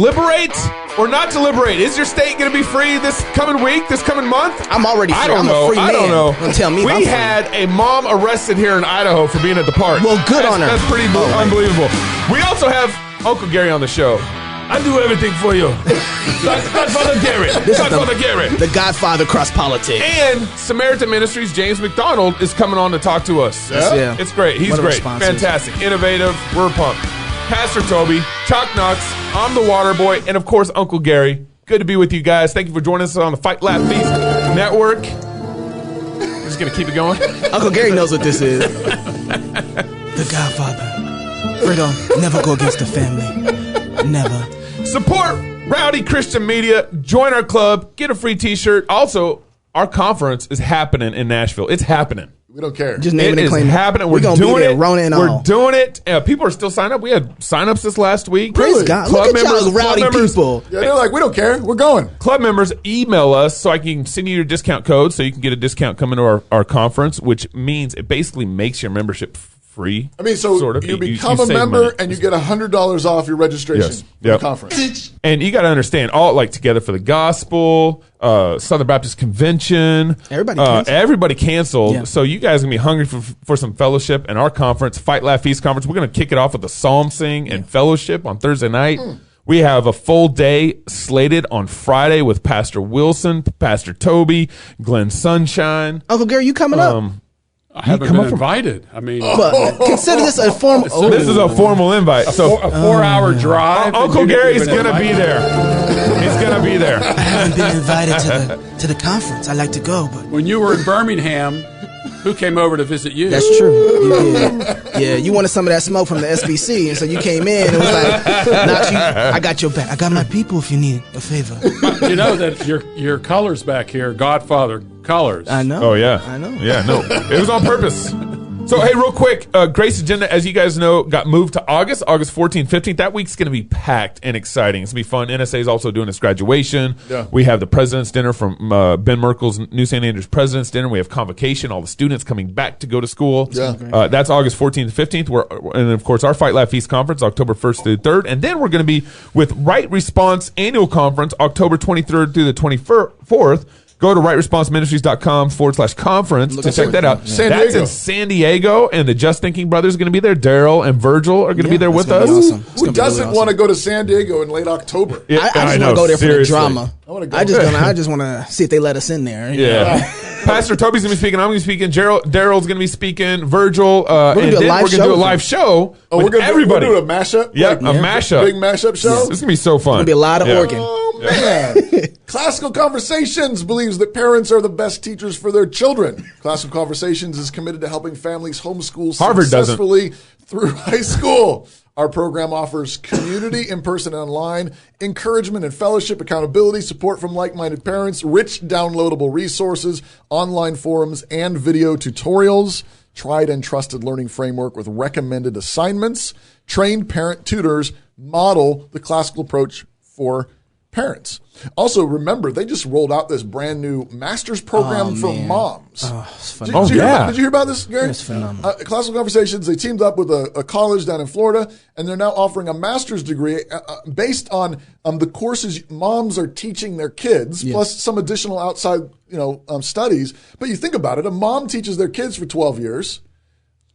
liberate or not to liberate? Is your state going to be free this coming week, this coming month? I'm already free. I'm a free man. I don't know. Don't tell me. We had a mom arrested here in Idaho for being at the park. Well, good on her. That's pretty unbelievable. We also have Uncle Gary on the show. I do everything for you. Godfather Gary. Gary. The Godfather cross politics. And Samaritan Ministries, James McDonald, is coming on to talk to us. Yeah. It's great. He's great. Fantastic. Innovative. We're pumped. Pastor Toby, Chalk Knox, I'm the Water Boy, and of course, Uncle Gary. Good to be with you guys. Thank you for joining us on the Fight Laugh Feast Network. We're just going to keep it going. Uncle Gary knows what this is. The Godfather. Freedom. Never go against the family. Never. Support Rowdy Christian Media. Join our club. Get a free t-shirt. Also, our conference is happening in Nashville. It's happening. We don't care. Just name it and claim it. It's happening. We're gonna doing be there, it. Rona and We're all. doing it. People are still signing up. We had sign-ups this last week. Praise God. Club Look at y'all rowdy people. Yeah, they're like, we don't care. We're going. Club members, email us so I can send you your discount code so you can get a discount coming to our conference, which means it basically makes your membership free. I mean, so sort of. you become a member and you get $100 off your registration for the conference. And you got to understand, all like Together for the Gospel, Southern Baptist Convention, everybody canceled. Yeah. So you guys are gonna be hungry for some fellowship. And our conference, Fight Laugh Feast Conference, we're gonna kick it off with a psalm sing and fellowship on Thursday night. We have a full day slated on Friday with Pastor Wilson, Pastor Toby, Glenn Sunshine. Uncle Gary, you coming up? I haven't been invited. I mean, consider this a formal. This is a formal invite. So a 4-hour drive. Uncle Gary's gonna be there. He's gonna be there. I haven't been invited to the conference. I like to go, but when you were in Birmingham, who came over to visit you? That's true. You did. Yeah, you wanted some of that smoke from the SBC, and so you came in and was like, "Not you. I got your back. I got my people if you need a favor." You know that your colors back here, Godfather colors. I know. Oh yeah, I know. Yeah, no, it was on purpose. So, hey, real quick, Grace Agenda, as you guys know, got moved to August 14th, 15th. That week's going to be packed and exciting. It's going to be fun. NSA is also doing its graduation. Yeah. We have the President's Dinner from Ben Merkel's New St. Andrews President's Dinner. We have Convocation, all the students coming back to go to school. Yeah. That's August 14th to 15th. And, of course, our Fight Laugh Feast Conference, October 1st through the 3rd. And then we're going to be with Right Response Annual Conference, October 23rd through the 24th. Go to rightresponseministries.com/conference to check that out. That's in San Diego, and the Just Thinking Brothers are going to be there. Daryl and Virgil are going to be there with us. Awesome. Who doesn't want to go to San Diego in late October? Yeah, I just want to go there for the drama. I just want to see if they let us in there. Yeah. Pastor Toby's going to be speaking. I'm going to be speaking. Daryl's going to be speaking. Virgil. And then we're going to do a live show. Oh, we're going to do a mashup? Yep, a mashup. Big mashup show? This is going to be so fun. It's going to be a lot of organ. Oh, man. Classical Conversations believes that parents are the best teachers for their children. Classical Conversations is committed to helping families homeschool successfully through high school. Our program offers community, in-person and online, encouragement and fellowship, accountability, support from like-minded parents, rich downloadable resources, online forums, and video tutorials, tried and trusted learning framework with recommended assignments, trained parent tutors model the classical approach for parents. Also, remember, they just rolled out this brand new master's program for moms. It's Did phenomenal. you hear about this, Gary? It's phenomenal. Classical Conversations, they teamed up with a college down in Florida, and they're now offering a master's degree based on the courses moms are teaching their kids, plus some additional outside studies. But you think about it, a mom teaches their kids for 12 years.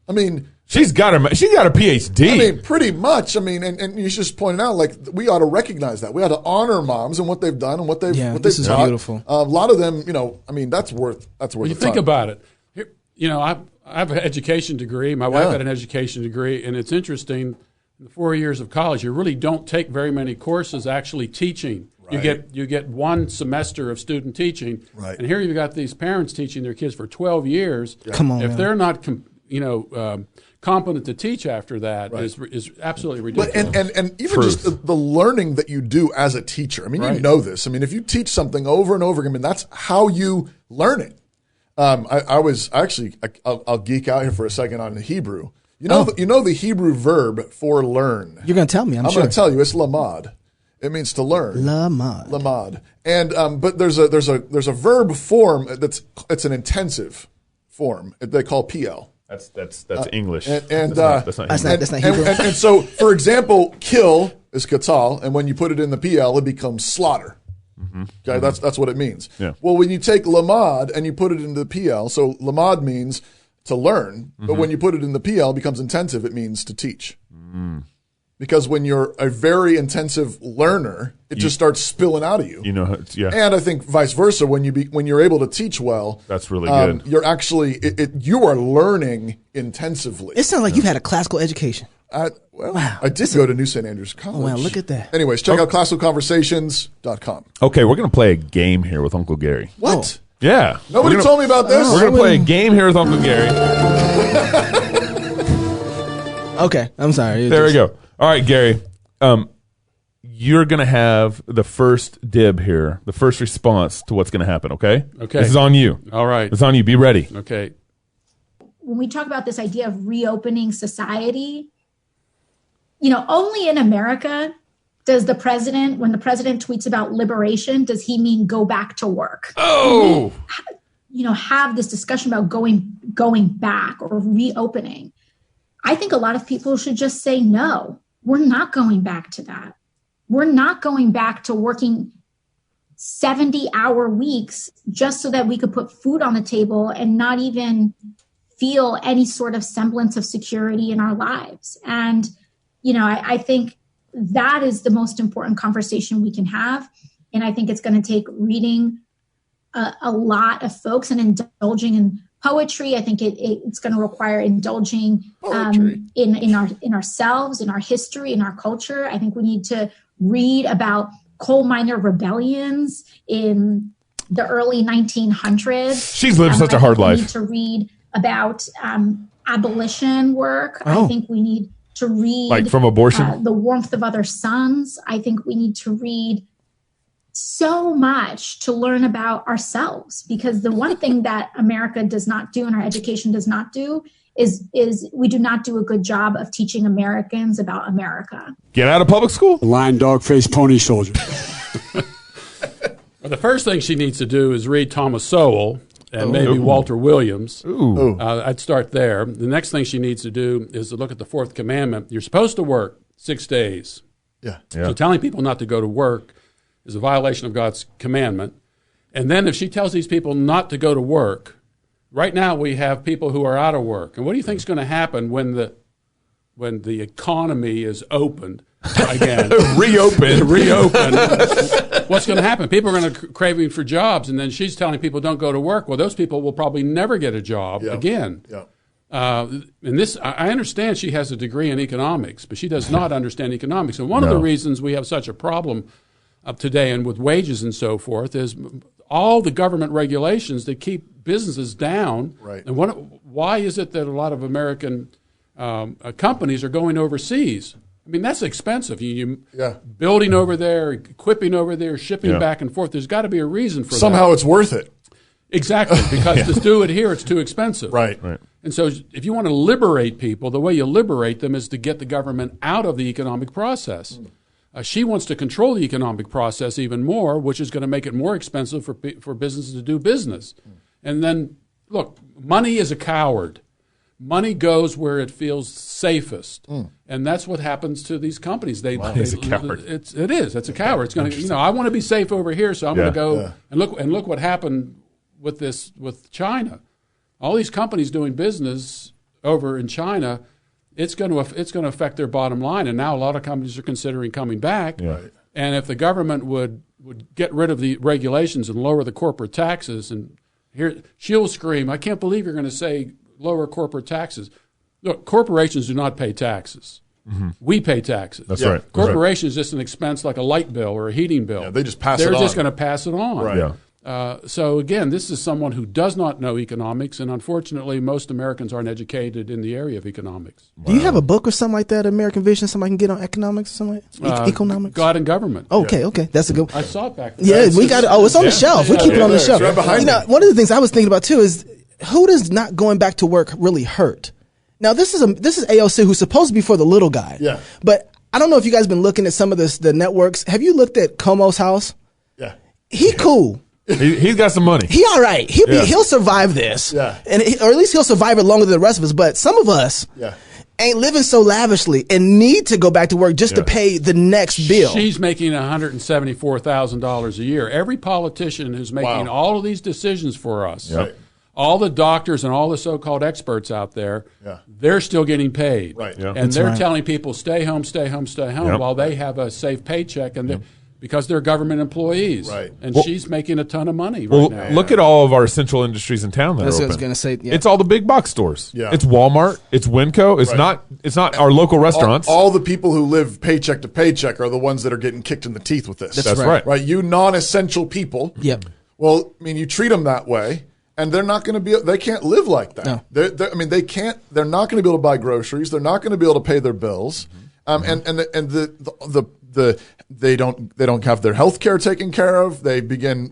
I mean... She's got a PhD. I mean, pretty much. I mean, and you just pointed out, like, we ought to recognize that. We ought to honor moms and what they've done and what they've this is taught. beautiful. A lot of them, I mean, that's worth. Well, you think about it. Here, I have an education degree. My wife had an education degree, and it's interesting. In the 4 years of college, you really don't take very many courses actually teaching. Right. You get one semester of student teaching, right. And here you've got these parents teaching their kids for 12 years. Yeah. Come on, if man. they're not competent to teach after that is absolutely ridiculous. But and even just the learning that you do as a teacher. I mean, you know this. I mean, if you teach something over and over again, I mean, that's how you learn it. I'll geek out here for a second on the Hebrew. You know the Hebrew verb for learn. You're going to tell me, I'm sure. I'm going to tell you. It's lamad. It means to learn. Lamad. And but there's a verb form it's an intensive form they call PL. That's English. That's not Hebrew. And so, for example, kill is katal, and when you put it in the PL, it becomes slaughter. Okay, that's what it means. Yeah. Well, when you take lamad and you put it into the PL, so lamad means to learn, but when you put it in the PL, it becomes intensive. It means to teach. Because when you're a very intensive learner, it just starts spilling out of you. You know, yeah. And I think vice versa, when you're able to teach well, that's really good. You're actually you are learning intensively. It sounds like you've had a classical education. Wow. I did go to New St. Andrews College. Oh, wow, look at that. Anyways, check out classicalconversations.com. Okay, we're going to play a game here with Uncle Gary. What? Yeah. Nobody told me about this. We're going to play a game here with Uncle Gary. Okay, I'm sorry. There we go. All right, Gary. You're going to have the first dib here, the first response to what's going to happen, okay? Okay. This is on you. All right. It's on you. Be ready. Okay. When we talk about this idea of reopening society, only in America does the president, when the president tweets about liberation, does he mean go back to work? Oh! Have this discussion about going back or reopening. I think a lot of people should just say, no, we're not going back to that. We're not going back to working 70-hour weeks just so that we could put food on the table and not even feel any sort of semblance of security in our lives. And, I think that is the most important conversation we can have. And I think it's going to take reading a lot of folks and indulging in poetry. I think it's going to require indulging in ourselves, in our history, in our culture. I think we need to read about coal miner rebellions in the early 1900s. She's lived such a hard life. We need to read about abolition work. I think we need to read like from abortion, The Warmth of Other Suns. I think we need to read so much to learn about ourselves, because the one thing that America does not do and our education does not do is we do not do a good job of teaching Americans about America. Get out of public school. Lion, dog, face, pony, soldier. Well, the first thing she needs to do is read Thomas Sowell and maybe Walter Williams. I'd start there. The next thing she needs to do is to look at the fourth commandment. You're supposed to work 6 days. Yeah. So telling people not to go to work is a violation of God's commandment. And then if she tells these people not to go to work, right now we have people who are out of work. And what do you think is going to happen when the economy is opened again? Reopened. What's going to happen? People are going to craving for jobs, and then she's telling people don't go to work. Well, those people will probably never get a job again. Yeah. And this, I understand she has a degree in economics, but she does not understand economics. And one of the reasons we have such a problem today and with wages and so forth is all the government regulations that keep businesses down. Right. And why is it that a lot of American companies are going overseas? I mean, that's expensive. Building over there, equipping over there, shipping back and forth. There's got to be a reason for that. Somehow it's worth it. Exactly, because to do it here, it's too expensive. Right. And so if you want to liberate people, the way you liberate them is to get the government out of the economic process. She wants to control the economic process even more, which is going to make it more expensive for businesses to do business. And then, look, money is a coward. Money goes where it feels safest, and that's what happens to these companies. Money's a coward. It is. It's a coward. It's going to. I want to be safe over here, so I'm going to go and look what happened with China. All these companies doing business over in China, it's going to affect their bottom line. And now a lot of companies are considering coming back. Yeah. And if the government would get rid of the regulations and lower the corporate taxes, and here she'll scream, "I can't believe you're going to say lower corporate taxes." Look, corporations do not pay taxes. Mm-hmm. We pay taxes. That's right. Corporation is just an expense like a light bill or a heating bill. Yeah, they just pass it on. They're just going to pass it on. Right. Yeah. So again, this is someone who does not know economics, and unfortunately, most Americans aren't educated in the area of economics. Do you have a book or something like that, American Vision, somebody can get on economics or something like that? Economics? God and Government. Okay, that's a good one. I saw it back there. Yeah, we got it. Oh, it's on the shelf. We keep it on the shelf. Right behind me. One of the things I was thinking about too is who does not going back to work really hurt? Now, this is AOC, who's supposed to be for the little guy. Yeah. But I don't know if you guys been looking at some of the networks. Have you looked at Como's house? Yeah. He cool. He's got some money. He all right. He'll survive this. Yeah. Or at least he'll survive it longer than the rest of us. But some of us ain't living so lavishly and need to go back to work just to pay the next bill. She's making $174,000 a year. Every politician who's making all of these decisions for us, all the doctors and all the so-called experts out there, they're still getting paid. Right. And That's they're right. telling people, stay home, stay home, stay home, while they have a safe paycheck because they're government employees. Right. And she's making a ton of money Well, right now. look at all of our essential industries in town that That's are what I open. was gonna say, yeah. It's all the big box stores. Yeah. It's Walmart. It's Winco. It's not our local restaurants. All the people who live paycheck to paycheck are the ones that are getting kicked in the teeth with this. That's right. Right. You non-essential people. Yep. Well, I mean, you treat them that way, and they're not going to be. They can't live like that. No. They can't. They're not going to be able to buy groceries. They're not going to be able to pay their bills. They don't have their health care taken care of. They begin.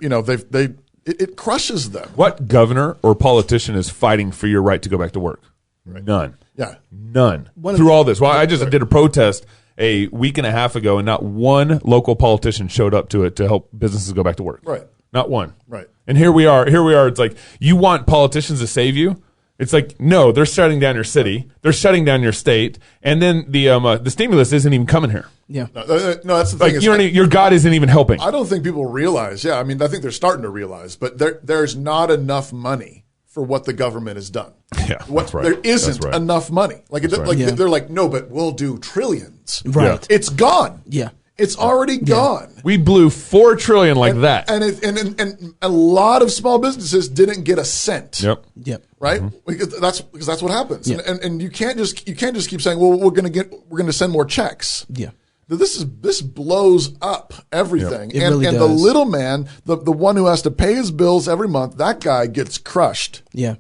It crushes them. What governor or politician is fighting for your right to go back to work? None. Yeah. None. Through all this. Well, I just did a protest a week and a half ago, and not one local politician showed up to it to help businesses go back to work. Right. Not one. Right. And here we are. It's like, you want politicians to save you? It's like, no, they're shutting down your city. They're shutting down your state. And then the stimulus isn't even coming here. Yeah. No, that's the Like, thing. your God isn't even helping. I don't think people realize. Yeah, I mean, I think they're starting to realize, but there's not enough money for what the government has done. Yeah, that's right. There isn't That's right. enough money. Like, they're like, no, but we'll do trillions. Right. It's gone. Yeah. It's already gone. We blew $4 trillion that. And a lot of small businesses didn't get a cent. Yep. Right? Because that's what happens. Yeah. And you can't just keep saying, well, we're going to send more checks. Yeah. This blows up everything. It really and does. the little man, the one who has to pay his bills every month, that guy gets crushed. Yeah.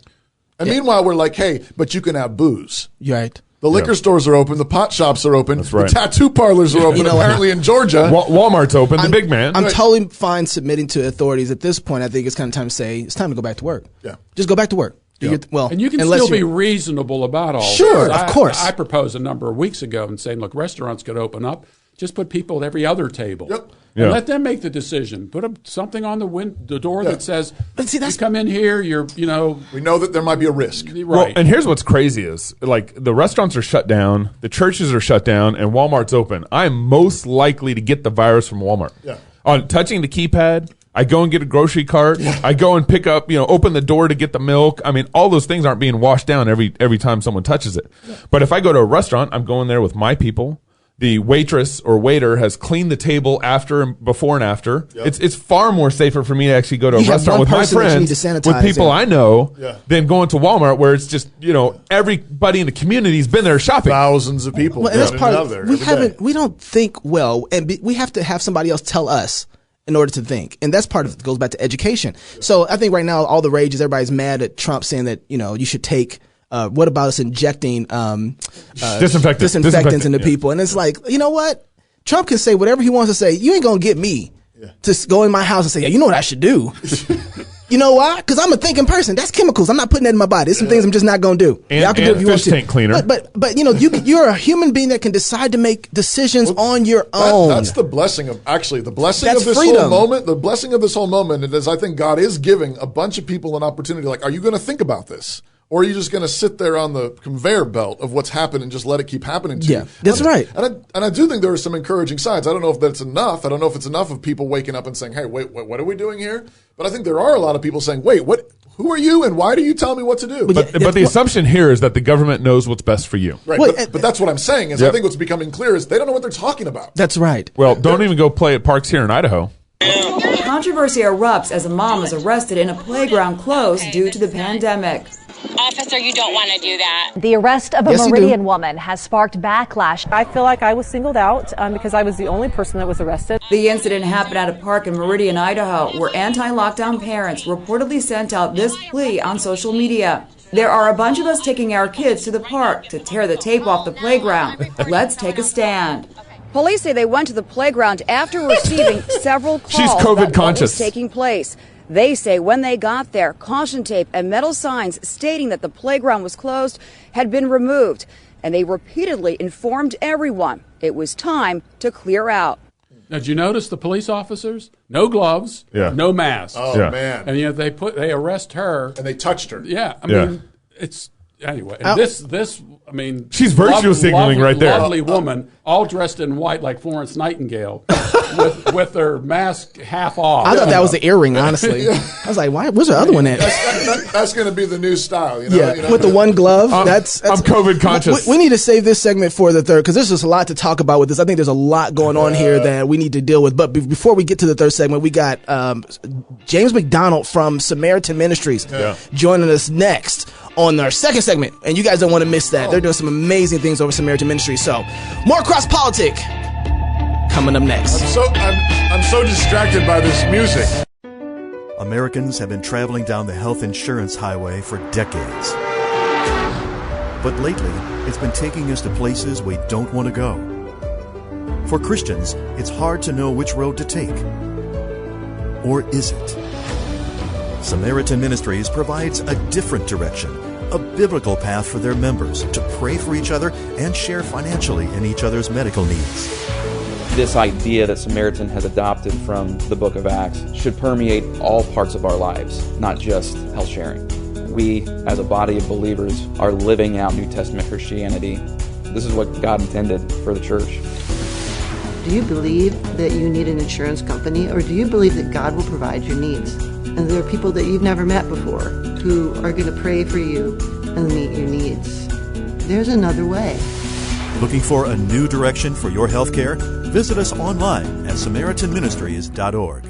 And meanwhile, we're like, hey, but you can have booze. You're right. The liquor stores are open. The pot shops are open. That's right. The tattoo parlors are open, apparently in Georgia. Walmart's open. The big man. I'm totally fine submitting to authorities at this point. I think it's kind of time to say it's time to go back to work. Yeah. Just go back to work. And you can unless still be you're- reasonable about all Sure, this. of course. I proposed a number of weeks ago and saying, look, restaurants could open up. Just put people at every other table. Yep. And let them make the decision. Put something on the door that says, But see, you come in here, we know that there might be a risk. Right. Well, and here's what's crazy is, like, the restaurants are shut down, the churches are shut down, and Walmart's open. I am most likely to get the virus from Walmart. Yeah. On touching the keypad, I go and get a grocery cart. I go and pick up, open the door to get the milk. I mean, all those things aren't being washed down every time someone touches it. But if I go to a restaurant, I'm going there with my people. The waitress or waiter has cleaned the table before and after. Yep. It's far more safer for me to actually go to a You have restaurant one with my person that you need friends, to with sanitize, people I know, Yeah. than going to Walmart where it's just, everybody in the community's been there shopping. Thousands of people. Well, and that's in part and out of there we every haven't. day. We don't think well, and we have to have somebody else tell us in order to think, and that's part of it. Goes back to education. So I think right now all the rage is everybody's mad at Trump saying that you should take. What about us injecting disinfectants into people? And it's like, you know what? Trump can say whatever he wants to say. You ain't gonna get me to go in my house and say, yeah, you know what I should do. You know why? Because I'm a thinking person. That's chemicals. I'm not putting that in my body. There's some things I'm just not going to do. And, Y'all can do it if you want fish to. tank cleaner. But you're a human being that can decide to make decisions on your own. That's the blessing of That's of this freedom. whole moment. The blessing of this whole moment is I think God is giving a bunch of people an opportunity. Like, are you going to think about this? Or are you just going to sit there on the conveyor belt of what's happened and just let it keep happening to you? That's right. And I do think there are some encouraging signs. I don't know if that's enough. I don't know if it's enough of people waking up and saying, hey, wait, what are we doing here? But I think there are a lot of people saying, wait, who are you and why do you tell me what to do? But the assumption here is that the government knows what's best for you. Right, Well, but that's what I'm saying is I think what's becoming clear is they don't know what they're talking about. That's right. Well, don't even go play at parks here in Idaho. Controversy erupts as a mom is arrested in a playground closed due to the pandemic. Officer, you don't want to do that. The arrest of a Yes, you do. Meridian woman has sparked backlash. I feel like I was singled out because I was the only person that was arrested. The incident happened at a park in Meridian, Idaho, where anti-lockdown parents reportedly sent out this plea on social media. There are a bunch of us taking our kids to the park to tear the tape off the playground. Let's take a stand. Police say they went to the playground after receiving several calls She's COVID about what conscious. was taking place. They say when they got there, caution tape and metal signs stating that the playground was closed had been removed, and they repeatedly informed everyone it was time to clear out. Now, did you notice the police officers? No gloves, no masks. Oh, man. And they arrest her. And they touched her. Yeah. I mean, it's, anyway. And she's virtue signaling right there. Lovely woman, all dressed in white like Florence Nightingale, with her mask half off. I thought that was the earring, honestly. I was like, why? Where's the other one at? That's going to be the new style, with the one glove. That's I'm COVID conscious. We need to save this segment for the third, because there's just a lot to talk about with this. I think there's a lot going on here that we need to deal with. But before we get to the third segment, we got James McDonald from Samaritan Ministries joining us next on our second segment, and you guys don't want to miss that. They're doing some amazing things over Samaritan Ministries. So, more Cross Politic coming up next. I'm so distracted by this music. Americans have been traveling down the health insurance highway for decades. But lately, it's been taking us to places we don't want to go. For Christians, it's hard to know which road to take. Or is it? Samaritan Ministries provides a different direction, a biblical path for their members to pray for each other and share financially in each other's medical needs. This idea that Samaritan has adopted from the book of Acts should permeate all parts of our lives, not just health sharing. We, as a body of believers, are living out New Testament Christianity. This is what God intended for the church. Do you believe that you need an insurance company, or do you believe that God will provide your needs? And there are people that you've never met before who are going to pray for you and meet your needs. There's another way. Looking for a new direction for your health care? Visit us online at SamaritanMinistries.org.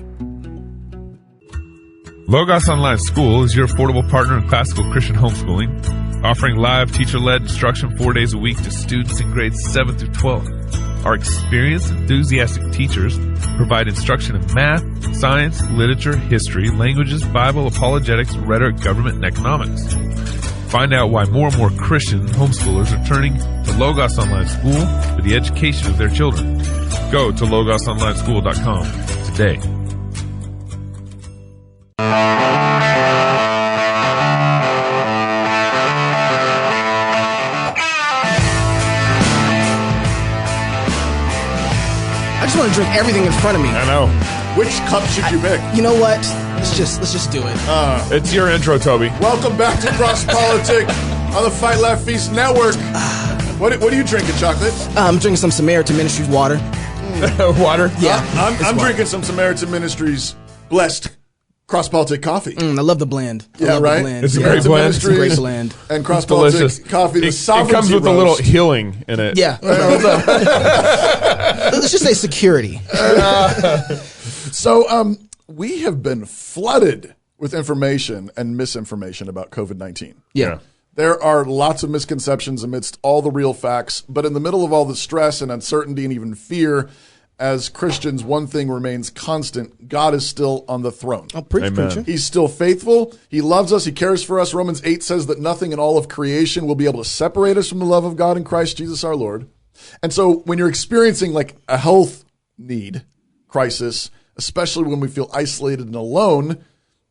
Logos Online School is your affordable partner in classical Christian homeschooling, offering live teacher-led instruction 4 days a week to students in grades 7 through 12. Our experienced, enthusiastic teachers provide instruction in math, science, literature, history, languages, Bible, apologetics, rhetoric, government, and economics. Find out why more and more Christian homeschoolers are turning to Logos Online School for the education of their children. Go to logosonlineschool.com today. I just want to drink everything in front of me. I know. Which cup should you pick? You know what? Let's just do it. It's your intro, Toby. Welcome back to Cross Politic on the Fight Laugh Feast Network. What are you drinking, Chocolate? I'm drinking some Samaritan Ministries water. Water? Yeah. I'm drinking some Samaritan Ministries blessed Cross Politic coffee. I love the blend. Yeah, right? The blend. It's a great blend. It's a great blend. And Cross Politic coffee. It comes with a little healing in it. Yeah. Let's just say security. So we have been flooded with information and misinformation about COVID-19. Yeah. There are lots of misconceptions amidst all the real facts, but in the middle of all the stress and uncertainty and even fear, as Christians, one thing remains constant. God is still on the throne. Oh, preacher. He's still faithful. He loves us. He cares for us. Romans 8 says that nothing in all of creation will be able to separate us from the love of God in Christ Jesus our Lord. And so when you're experiencing like a health need crisis, especially when we feel isolated and alone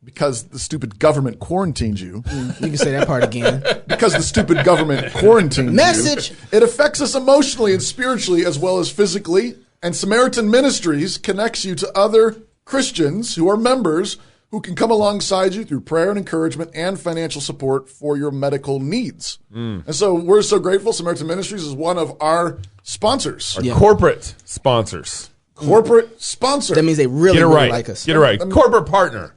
because the stupid government quarantines you. You can say that part again. Because the stupid government quarantines Message. you. It affects us emotionally and spiritually as well as physically. And Samaritan Ministries connects you to other Christians who are members who can come alongside you through prayer and encouragement and financial support for your medical needs. And so we're so grateful. Samaritan Ministries is one of our sponsors. Our corporate sponsors. Corporate sponsor. That means they really like us. Get it right. Corporate partner.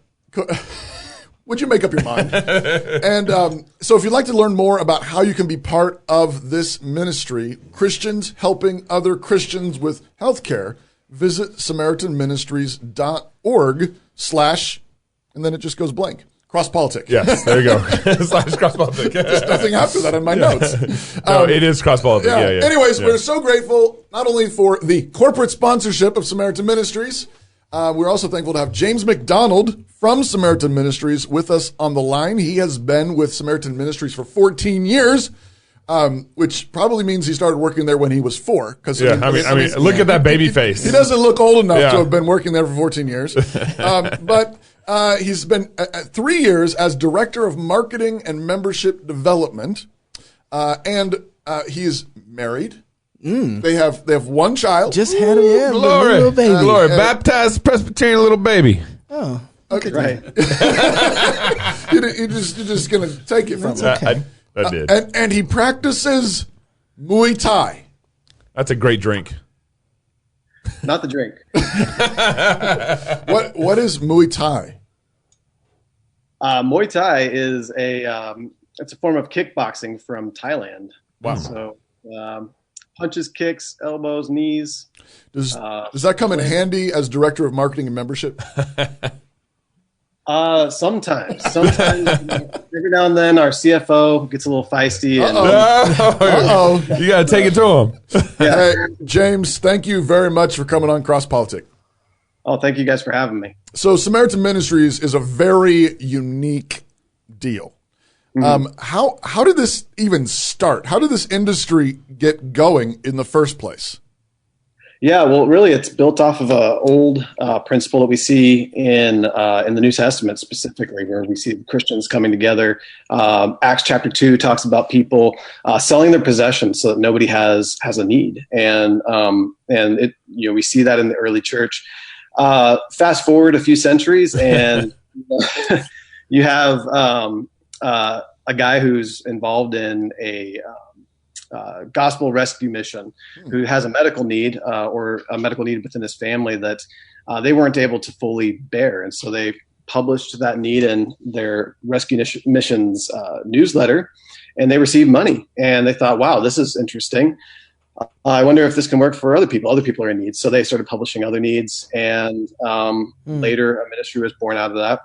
Would you make up your mind? And so if you'd like to learn more about how you can be part of this ministry, Christians helping other Christians with healthcare, visit SamaritanMinistries.org/ and then it just goes blank. Cross Politic. Yes, there you go. / Cross Politic. There's nothing after that in my notes. No, it is Cross Politic. Yeah. Anyways, we're so grateful not only for the corporate sponsorship of Samaritan Ministries, we're also thankful to have James McDonald from Samaritan Ministries with us on the line. He has been with Samaritan Ministries for 14 years, which probably means he started working there when he was 4. I mean, look at that baby face. He doesn't look old enough to have been working there for 14 years. But he's been 3 years as Director of Marketing and Membership Development. And he is married They have one child. Just had a little baby. Glory, baptized Presbyterian little baby. Oh, okay. Right. You're just going to take it from him. Okay. I did. And he practices Muay Thai. That's a great drink. Not the drink. What is Muay Thai? Muay Thai is it's a form of kickboxing from Thailand. Wow. So punches, kicks, elbows, knees. Does that come in handy as director of marketing and membership? Sometimes every now and then our CFO gets a little feisty. You got to take it to him. Hey, James, thank you very much for coming on Cross Politic. Oh, thank you guys for having me. So Samaritan Ministries is a very unique deal. Mm-hmm. How did this even start? How did this industry get going in the first place? Yeah, well, really, it's built off of an old principle that we see in the New Testament specifically, where we see Christians coming together. Acts chapter 2 talks about people selling their possessions so that nobody has a need, and we see that in the early church. Fast forward a few centuries, and you have a guy who's involved in a gospel rescue mission who has a medical need or a medical need within his family that they weren't able to fully bear. And so they published that need in their rescue missions newsletter, and they received money. And they thought, wow, this is interesting. I wonder if this can work for other people. Other people are in need. So they started publishing other needs. And later a ministry was born out of that.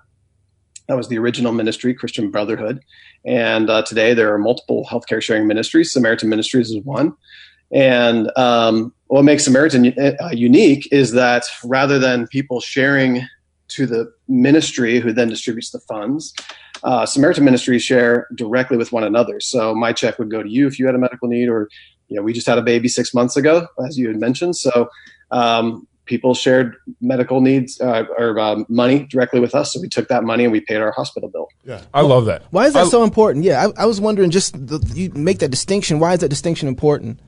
That was the original ministry, Christian Brotherhood. And today there are multiple healthcare sharing ministries. Samaritan Ministries is one. And what makes Samaritan unique is that rather than people sharing to the ministry who then distributes the funds, Samaritan Ministries share directly with one another. So my check would go to you if you had a medical need, or we just had a baby 6 months ago, as you had mentioned. So people shared medical needs or money directly with us. So we took that money and we paid our hospital bill. Yeah, I love that. Why is that so important? Yeah, I was wondering, you make that distinction. Why is that distinction important?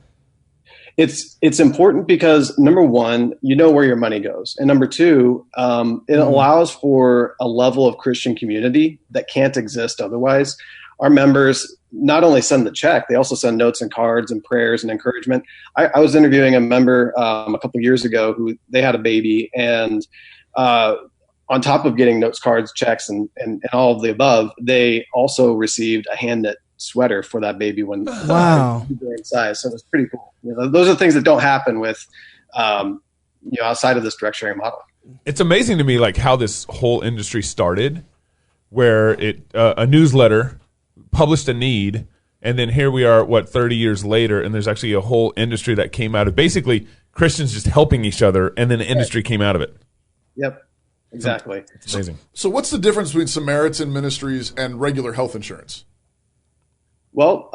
It's important because, number one, you know where your money goes. And number two, it allows for a level of Christian community that can't exist otherwise. Our members not only send the check, they also send notes and cards and prayers and encouragement. I was interviewing a member a couple of years ago who they had a baby, and on top of getting notes, cards, checks, and all of the above, they also received a hand knit sweater for that baby when wow in size. So it was pretty cool. Those are things that don't happen with outside of this direct sharing model. It's amazing to me like how this whole industry started, where a newsletter published a need, and then here we are 30 years later, and there's actually a whole industry that came out of basically Christians just helping each other, and then the industry came out of it. Yep, exactly. It's amazing. So what's the difference between Samaritan Ministries and regular health insurance? Well,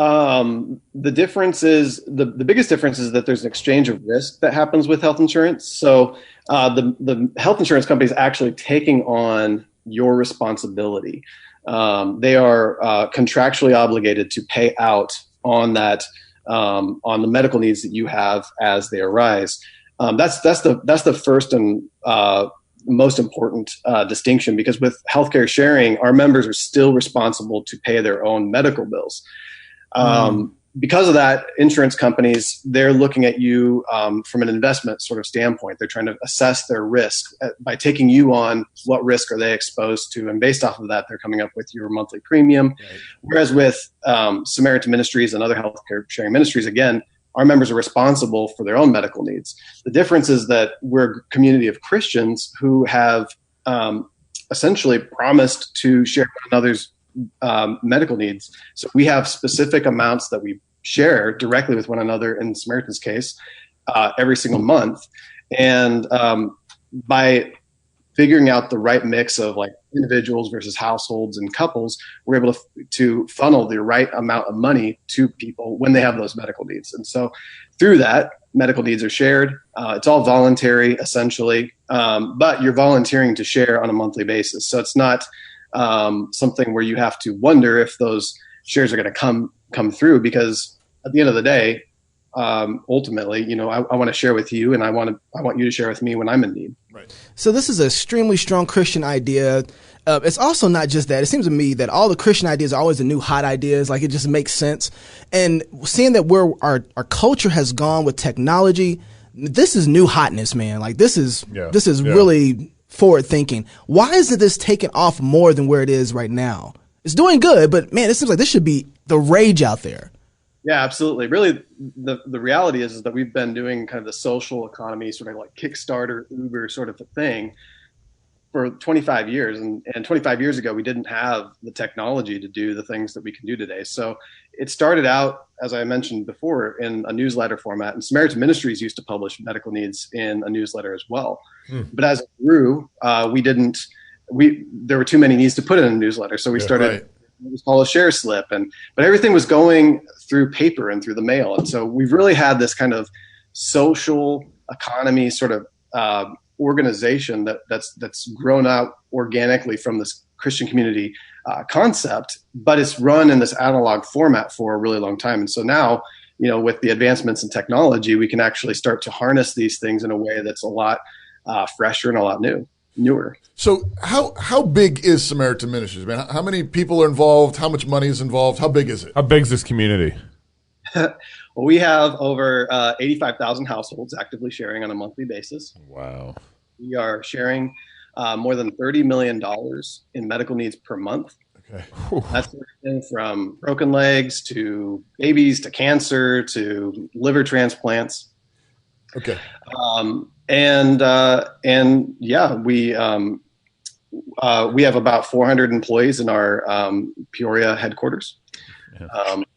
the difference is the biggest difference is that there's an exchange of risk that happens with health insurance. So the health insurance company is actually taking on your responsibility. They are contractually obligated to pay out on that on the medical needs that you have as they arise. That's the first and most important distinction, because with healthcare sharing, our members are still responsible to pay their own medical bills. Because of that, insurance companies, they're looking at you from an investment sort of standpoint. They're trying to assess their risk by taking you on. What risk are they exposed to? And based off of that, they're coming up with your monthly premium. Right. Whereas with Samaritan Ministries and other healthcare sharing ministries, again, our members are responsible for their own medical needs. The difference is that we're a community of Christians who have essentially promised to share one another's medical needs. So we have specific amounts that we share directly with one another, in Samaritan's case, every single month. And by figuring out the right mix of like individuals versus households and couples, we're able to funnel the right amount of money to people when they have those medical needs. And so through that, medical needs are shared. It's all voluntary, essentially, but you're volunteering to share on a monthly basis. So it's not something where you have to wonder if those shares are going to come through, because at the end of the day, ultimately, I want to share with you, and I want you to share with me when I'm in need. Right. So this is an extremely strong Christian idea. It's also not just that. It seems to me that all the Christian ideas are always the new hot ideas. Like, it just makes sense. And seeing that our culture has gone with technology, this is new hotness, man. Like, this is really forward thinking. Why isn't this taking off more than where it is right now? It's doing good, but man, it seems like this should be the rage out there. Yeah, absolutely. Really, the reality is that we've been doing kind of the social economy, sort of like Kickstarter, Uber sort of a thing for 25 years. And 25 years ago, we didn't have the technology to do the things that we can do today. So it started out, as I mentioned before, in a newsletter format. And Samaritan Ministries used to publish medical needs in a newsletter as well. But as it grew, there were too many needs to put in a newsletter. So we started what was called a share slip. But everything was going through paper and through the mail. And so we've really had this kind of social economy sort of organization that's grown out organically from this Christian community concept, but it's run in this analog format for a really long time. And so now, with the advancements in technology, we can actually start to harness these things in a way that's a lot fresher and a lot newer. So how big is Samaritan Ministries, man? How many people are involved? How much money is involved? How big is it? How big is this community? Well, we have over 85,000 households actively sharing on a monthly basis. Wow. We are sharing more than $30 million in medical needs per month. Okay. That's everything from broken legs to babies to cancer to liver transplants. Okay. We have about 400 employees in our Peoria headquarters.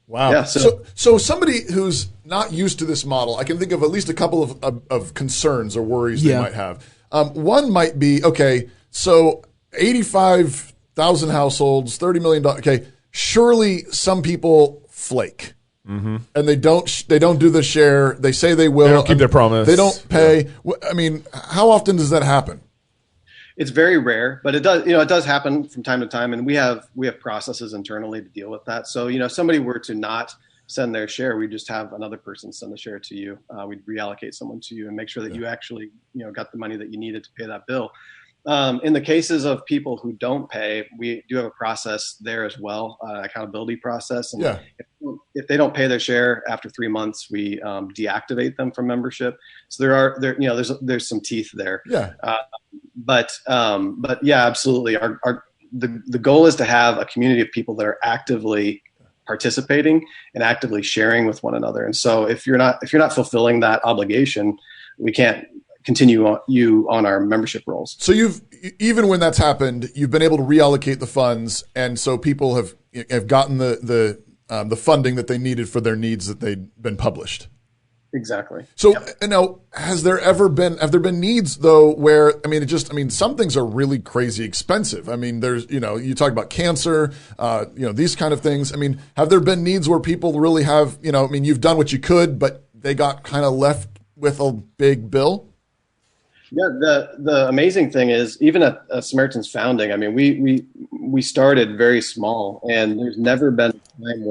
Wow. Yeah, so somebody who's not used to this model, I can think of at least a couple of concerns or worries they might have. One might be, okay, so 85,000 households, $30 million. Okay, surely some people flake. Mm-hmm. And they don't do the share. They say they will. They don't keep their promise. They don't pay. Yeah. I mean, how often does that happen? It's very rare, but it does happen from time to time, and we have processes internally to deal with that. So, if somebody were to not send their share, we just have another person send the share to you. We'd reallocate someone to you and make sure that you actually, got the money that you needed to pay that bill. In the cases of people who don't pay, we do have a process there as well, accountability process. And if they don't pay their share after 3 months, we deactivate them from membership. So there's some teeth there. Yeah. But yeah, absolutely. The goal is to have a community of people that are actively participating and actively sharing with one another. And so if you're not fulfilling that obligation, we can't continue on our membership roles. So even when that's happened, you've been able to reallocate the funds, and so people have gotten the funding that they needed for their needs that they'd been published. Exactly. So now, have there been needs though where, some things are really crazy expensive. I mean, there's, you talk about cancer, these kind of things. I mean, have there been needs where people really have, you've done what you could, but they got kind of left with a big bill? Yeah, the amazing thing is, even at Samaritan's founding, I mean, we started very small, and there's never been a time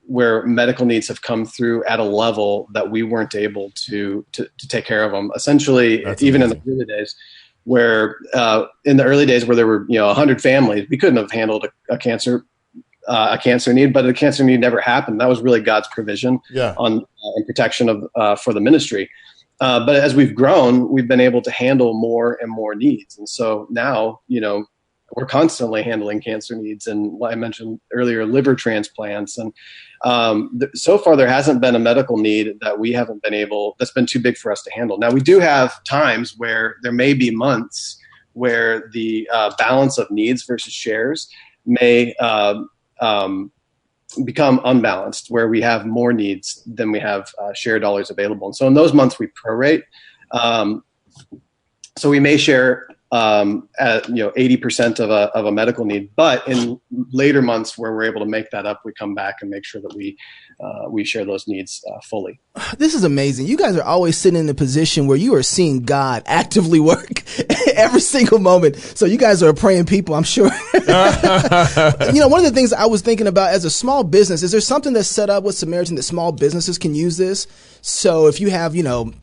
where medical needs have come through at a level that we weren't able to take care of them. Essentially, even in the early days, where there were 100 families, we couldn't have handled a cancer need, but the cancer need never happened. That was really God's provision on and protection for the ministry. But as we've grown, we've been able to handle more and more needs. And so now, we're constantly handling cancer needs. And like I mentioned earlier, liver transplants. And so far, there hasn't been a medical need that we haven't been that's been too big for us to handle. Now, we do have times where there may be months where the balance of needs versus shares may become unbalanced, where we have more needs than we have share dollars available. And so in those months we prorate. So we may share at 80% of a medical need. But in later months where we're able to make that up, we come back and make sure that we share those needs fully. This is amazing. You guys are always sitting in a position where you are seeing God actively work every single moment. So you guys are praying people, I'm sure. One of the things I was thinking about as a small business, is there something that's set up with Samaritan that small businesses can use this? So if you have,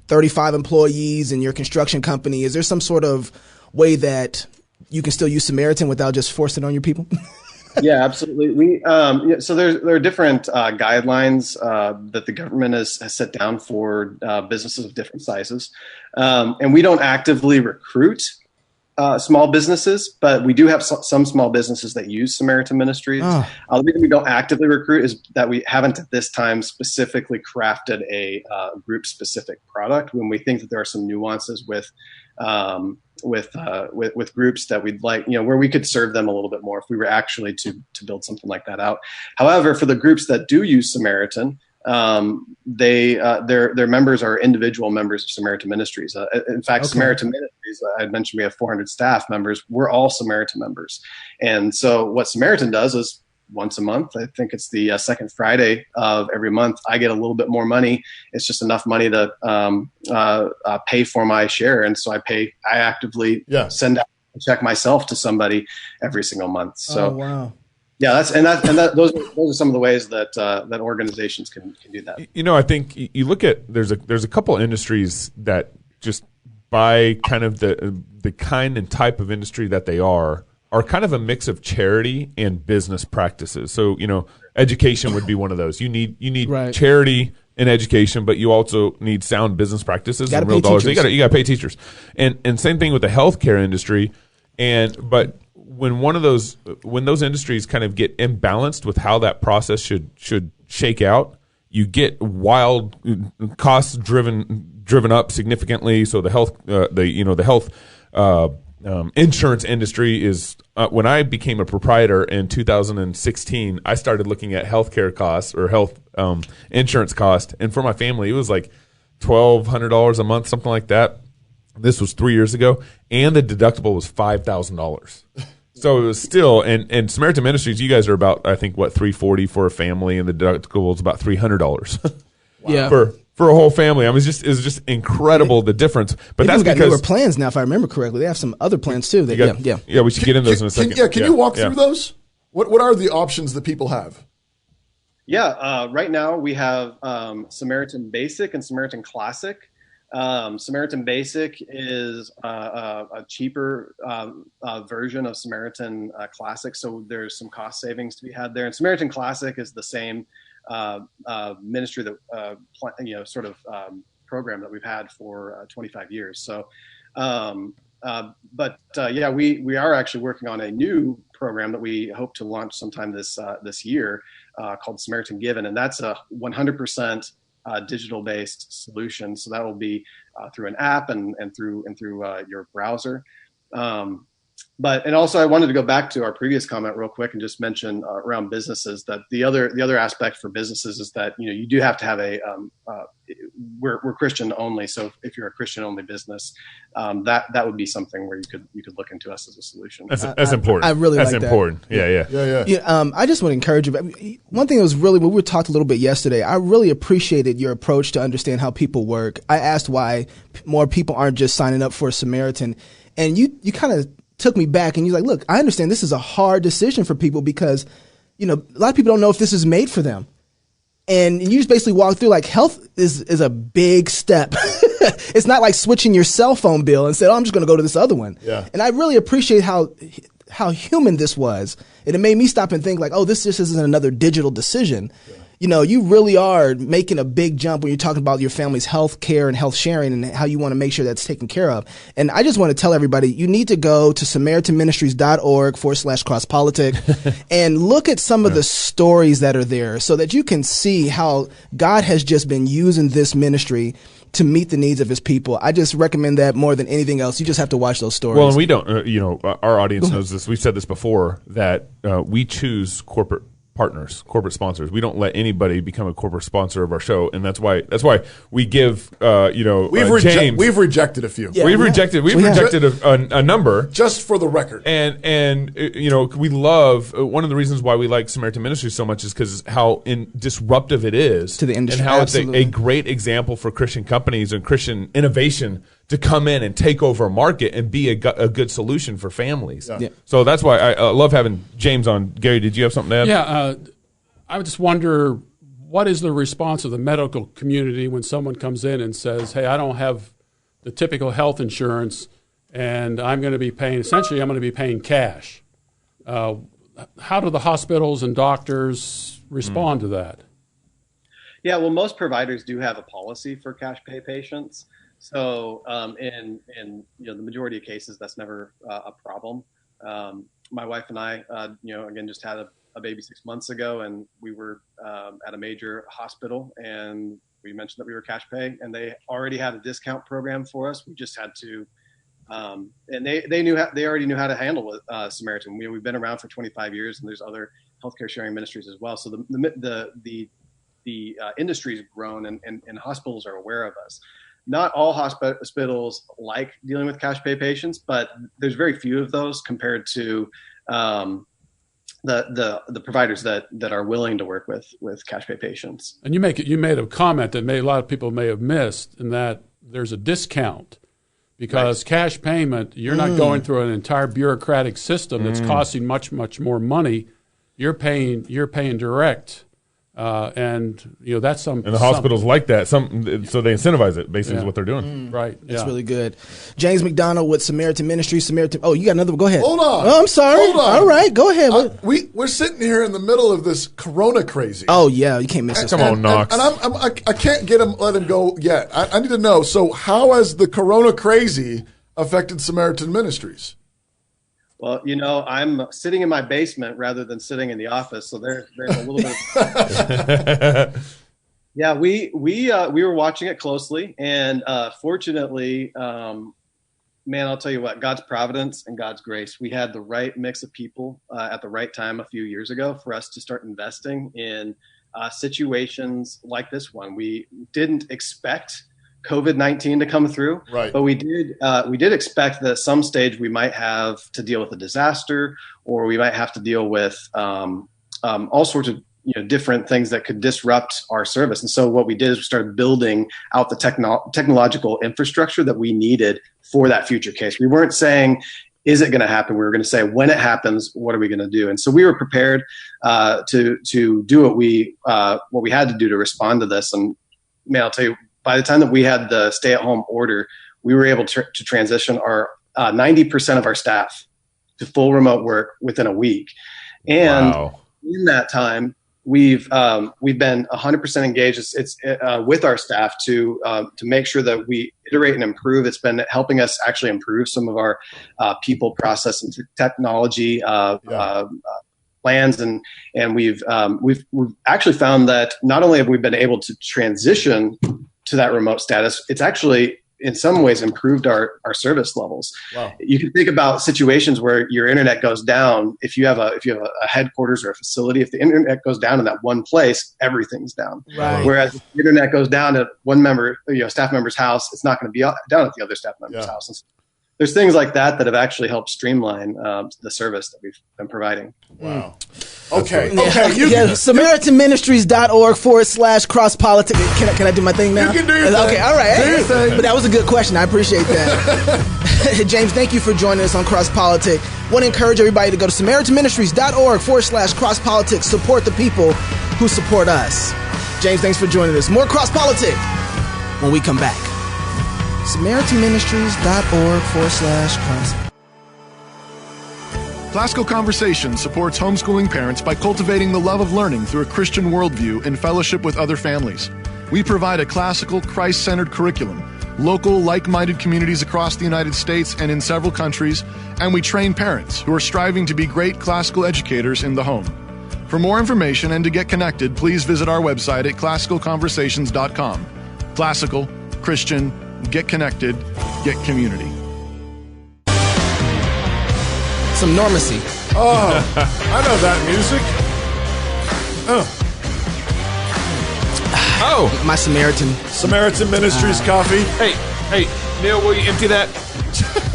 35 employees in your construction company, is there some sort of way that you can still use Samaritan without just forcing it on your people? Yeah, absolutely. So there are different guidelines that the government has set down for businesses of different sizes. And we don't actively recruit small businesses, but we do have some small businesses that use Samaritan Ministries. The reason we don't actively recruit is that we haven't at this time specifically crafted a group-specific product, when we think that there are some nuances with groups that we'd like, where we could serve them a little bit more if we were actually to build something like that out. However, for the groups that do use Samaritan, their members are individual members of Samaritan Ministries. In fact, okay. Samaritan Ministries, I mentioned we have 400 staff members. We're all Samaritan members. And so what Samaritan does is once a month, I think it's the second Friday of every month, I get a little bit more money. It's just enough money to pay for my share. And so I actively send out a check myself to somebody every single month. So, wow. Yeah, those are some of the ways that that organizations can do that. I think you look at there's a couple industries that just by kind of the kind and type of industry that they are kind of a mix of charity and business practices. So education would be one of those. You need right. charity and education, but you also need sound business practices and real dollars. So you got to pay teachers, and same thing with the healthcare industry, but. When those industries kind of get imbalanced with how that process should shake out, you get wild costs driven up significantly. So the health insurance industry is when I became a proprietor in 2016, I started looking at healthcare costs or health insurance cost, and for my family it was like $1,200 a month, something like that. This was 3 years ago, and the deductible was $5,000. So it was still, and Samaritan Ministries, you guys are about, I think, $340 for a family, and the deductible is about $300. Wow. Yeah, for a whole family. I mean, it's just incredible the difference. But that's because newer plans now, if I remember correctly. They have some other plans too. Yeah, we should get into those in a second. Can you walk through those? What are the options that people have? Yeah, right now we have Samaritan Basic and Samaritan Classic. Samaritan Basic is a cheaper version of Samaritan Classic, so there's some cost savings to be had there. And Samaritan Classic is the same ministry that program that we've had for 25 years. So, we are actually working on a new program that we hope to launch sometime this year called Samaritan Given, and that's a 100% digital-based solution. So that will be through an app and through your browser. And also I wanted to go back to our previous comment real quick and just mention around businesses that the other aspect for businesses is that you do have to have we're Christian only. So if you're a Christian only business, that would be something where you could look into us as a solution. That's important. I really that's like important. That. Yeah. I just want to encourage you. One thing that was really, when we talked a little bit yesterday, I really appreciated your approach to understand how people work. I asked why more people aren't just signing up for a Samaritan, and you kind of took me back, and you're like, look, I understand this is a hard decision for people because, a lot of people don't know if this is made for them. And you just basically walk through, like, health is a big step. It's not like switching your cell phone bill and say, I'm just going to go to this other one. Yeah. And I really appreciate how human this was. And it made me stop and think, like, this just isn't another digital decision. Yeah. You really are making a big jump when you're talking about your family's health care and health sharing and how you want to make sure that's taken care of. And I just want to tell everybody, you need to go to SamaritanMinistries.org/crosspolitic and look at some of the stories that are there so that you can see how God has just been using this ministry to meet the needs of his people. I just recommend that more than anything else. You just have to watch those stories. Well, and we don't, our audience knows this. We've said this before, that we choose corporate partners, corporate sponsors. We don't let anybody become a corporate sponsor of our show, and that's why we give James. We've rejected a few. Yeah, we've rejected a number, just for the record. And we love one of the reasons why we like Samaritan Ministries so much is because how disruptive it is to the industry, and how it's a great example for Christian companies and Christian innovation to come in and take over a market and be a good solution for families. Yeah. So that's why I love having James on. Gary, did you have something to add? Yeah, I would just wonder, what is the response of the medical community when someone comes in and says, hey, I don't have the typical health insurance and I'm going to be paying cash. How do the hospitals and doctors respond to that? Yeah, well, most providers do have a policy for cash pay patients. So in the majority of cases, that's never a problem. My wife and I, again, just had a baby 6 months ago, and we were at a major hospital, and we mentioned that we were cash pay, and they already had a discount program for us. We just had to, and they already knew how to handle with Samaritan. We've been around for 25 years, and there's other healthcare sharing ministries as well. So the industry's grown, and hospitals are aware of us. Not all hospitals like dealing with cash pay patients, but there's very few of those compared to the providers that are willing to work with cash pay patients. And you made a comment that a lot of people may have missed, in that there's a discount because cash payment, you're not going through an entire bureaucratic system that's costing much more money. You're paying direct. And that's some. And the hospitals like that. So they incentivize it. Basically, is what they're doing. Right. That's really good. James McDonald with Samaritan Ministries. Oh, you got another one. Go ahead. Hold on. Oh, I'm sorry. Hold on. All right, go ahead. We're sitting here in the middle of this Corona crazy. Oh yeah, you can't miss this. Come on, Knox. And I can't let him go yet. I need to know. So how has the Corona crazy affected Samaritan Ministries? Well, I'm sitting in my basement rather than sitting in the office, so there's a little bit. Yeah, we were watching it closely, and fortunately, I'll tell you what, God's providence and God's grace. We had the right mix of people at the right time a few years ago for us to start investing in situations like this one. We didn't expect COVID-19 to come through, right? But we did expect that at some stage we might have to deal with a disaster, or we might have to deal with all sorts of different things that could disrupt our service. And so what we did is we started building out the technological infrastructure that we needed for that future case. We weren't saying, is it going to happen? We were going to say, when it happens, what are we going to do? And so we were prepared to do what we had to do to respond to this. And I'll tell you, by the time that we had the stay-at-home order, we were able to transition our 90% of our staff to full remote work within a week. And in that time, we've been 100% engaged. It's with our staff to make sure that we iterate and improve. It's been helping us actually improve some of our people, process, and technology plans, and we've actually found that not only have we been able to transition to that remote status, it's actually in some ways improved our service levels. Wow. You can think about situations where your internet goes down. If you have a headquarters or a facility, if the internet goes down in that one place, everything's down. Right. Whereas if the internet goes down at one member, staff member's house, it's not going to be down at the other staff member's house. And so there's things like that have actually helped streamline the service that we've been providing. Wow. Okay. SamaritanMinistries.org/cross-politics. Can I do my thing now? You can do your thing. Okay, all right. Do your thing. But that was a good question. I appreciate that. James, thank you for joining us on Cross Politics. Want to encourage everybody to go to SamaritanMinistries.org/cross-politics. Support the people who support us. James, thanks for joining us. More Cross Politics when we come back. SamaritanMinistries.org/cross. Classical Conversations supports homeschooling parents by cultivating the love of learning through a Christian worldview in fellowship with other families. We provide a classical, Christ-centered curriculum, local, like-minded communities across the United States and in several countries, and we train parents who are striving to be great classical educators in the home. For more information and to get connected, please visit our website at classicalconversations.com. Classical, Christian, get connected, get community. Some normacy. Oh, I know that music. Oh, my Samaritan Ministries coffee. Hey, Neil, will you empty that?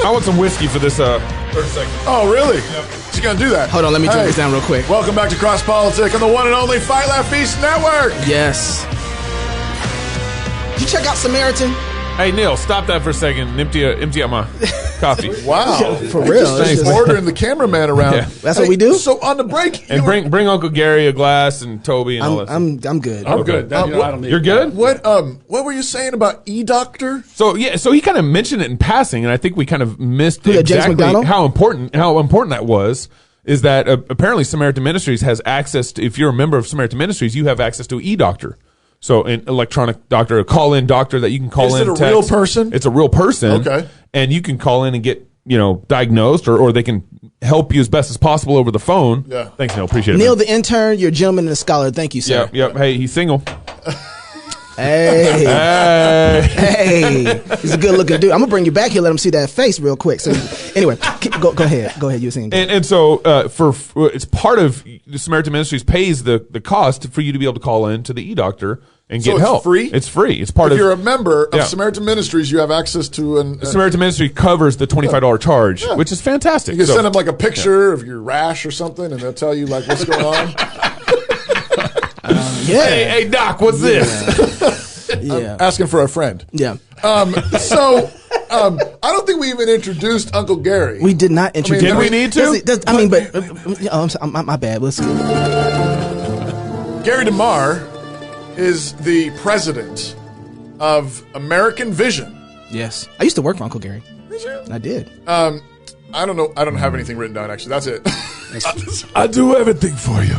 I want some whiskey for this first segment. Oh, really? Yep. She's going to do that. Hold on, let me drink this down real quick. Welcome back to Cross Politic on the one and only Fight Laugh Feast Network. Yes. Did you check out Samaritan? Hey, Neil, stop that for a second and empty out my coffee. Wow. For real. Just ordering the cameraman around. Yeah. That's what we do? So on the break. And bring Uncle Gary a glass and Toby and all that. I'm good. I'm good. I don't need You're good? What were you saying about e-doctor? So he kind of mentioned it in passing, and I think we kind of missed James exactly McDonald? how important that was. Is that apparently Samaritan Ministries has access to, if you're a member of Samaritan Ministries, you have access to e-doctor. So an electronic doctor, a call-in doctor that you can call in. Is it a text. real person? It's a real person. Okay. And you can call in and get, diagnosed or they can help you as best as possible over the phone. Yeah. Thanks, Neil. Appreciate it. Neil, man. the intern, you're a gentleman and a scholar. Thank you, sir. Yep. Hey, he's single. Hey. Hey. He's a good-looking dude. I'm going to bring you back here, let him see that face real quick. So anyway, go ahead. Go ahead. You were saying. And so it's part of the Samaritan Ministries pays the cost for you to be able to call in to the e-doctor and get help. It's free? It's free. It's part If of. you're a member of Samaritan Ministries, you have access to the Samaritan Ministry covers the $25 charge, which is fantastic. You can send them like a picture of your rash or something, and they'll tell you like what's going on. Hey, Doc, what's this? Yeah. I'm asking for a friend. Yeah. I don't think we even introduced Uncle Gary. We did not introduce. Did we need to? My bad. Let's go. Gary DeMar is the president of American Vision. Yes. I used to work for Uncle Gary. Did you? I did. I don't know. I don't have anything written down, actually. That's it. I do everything for you.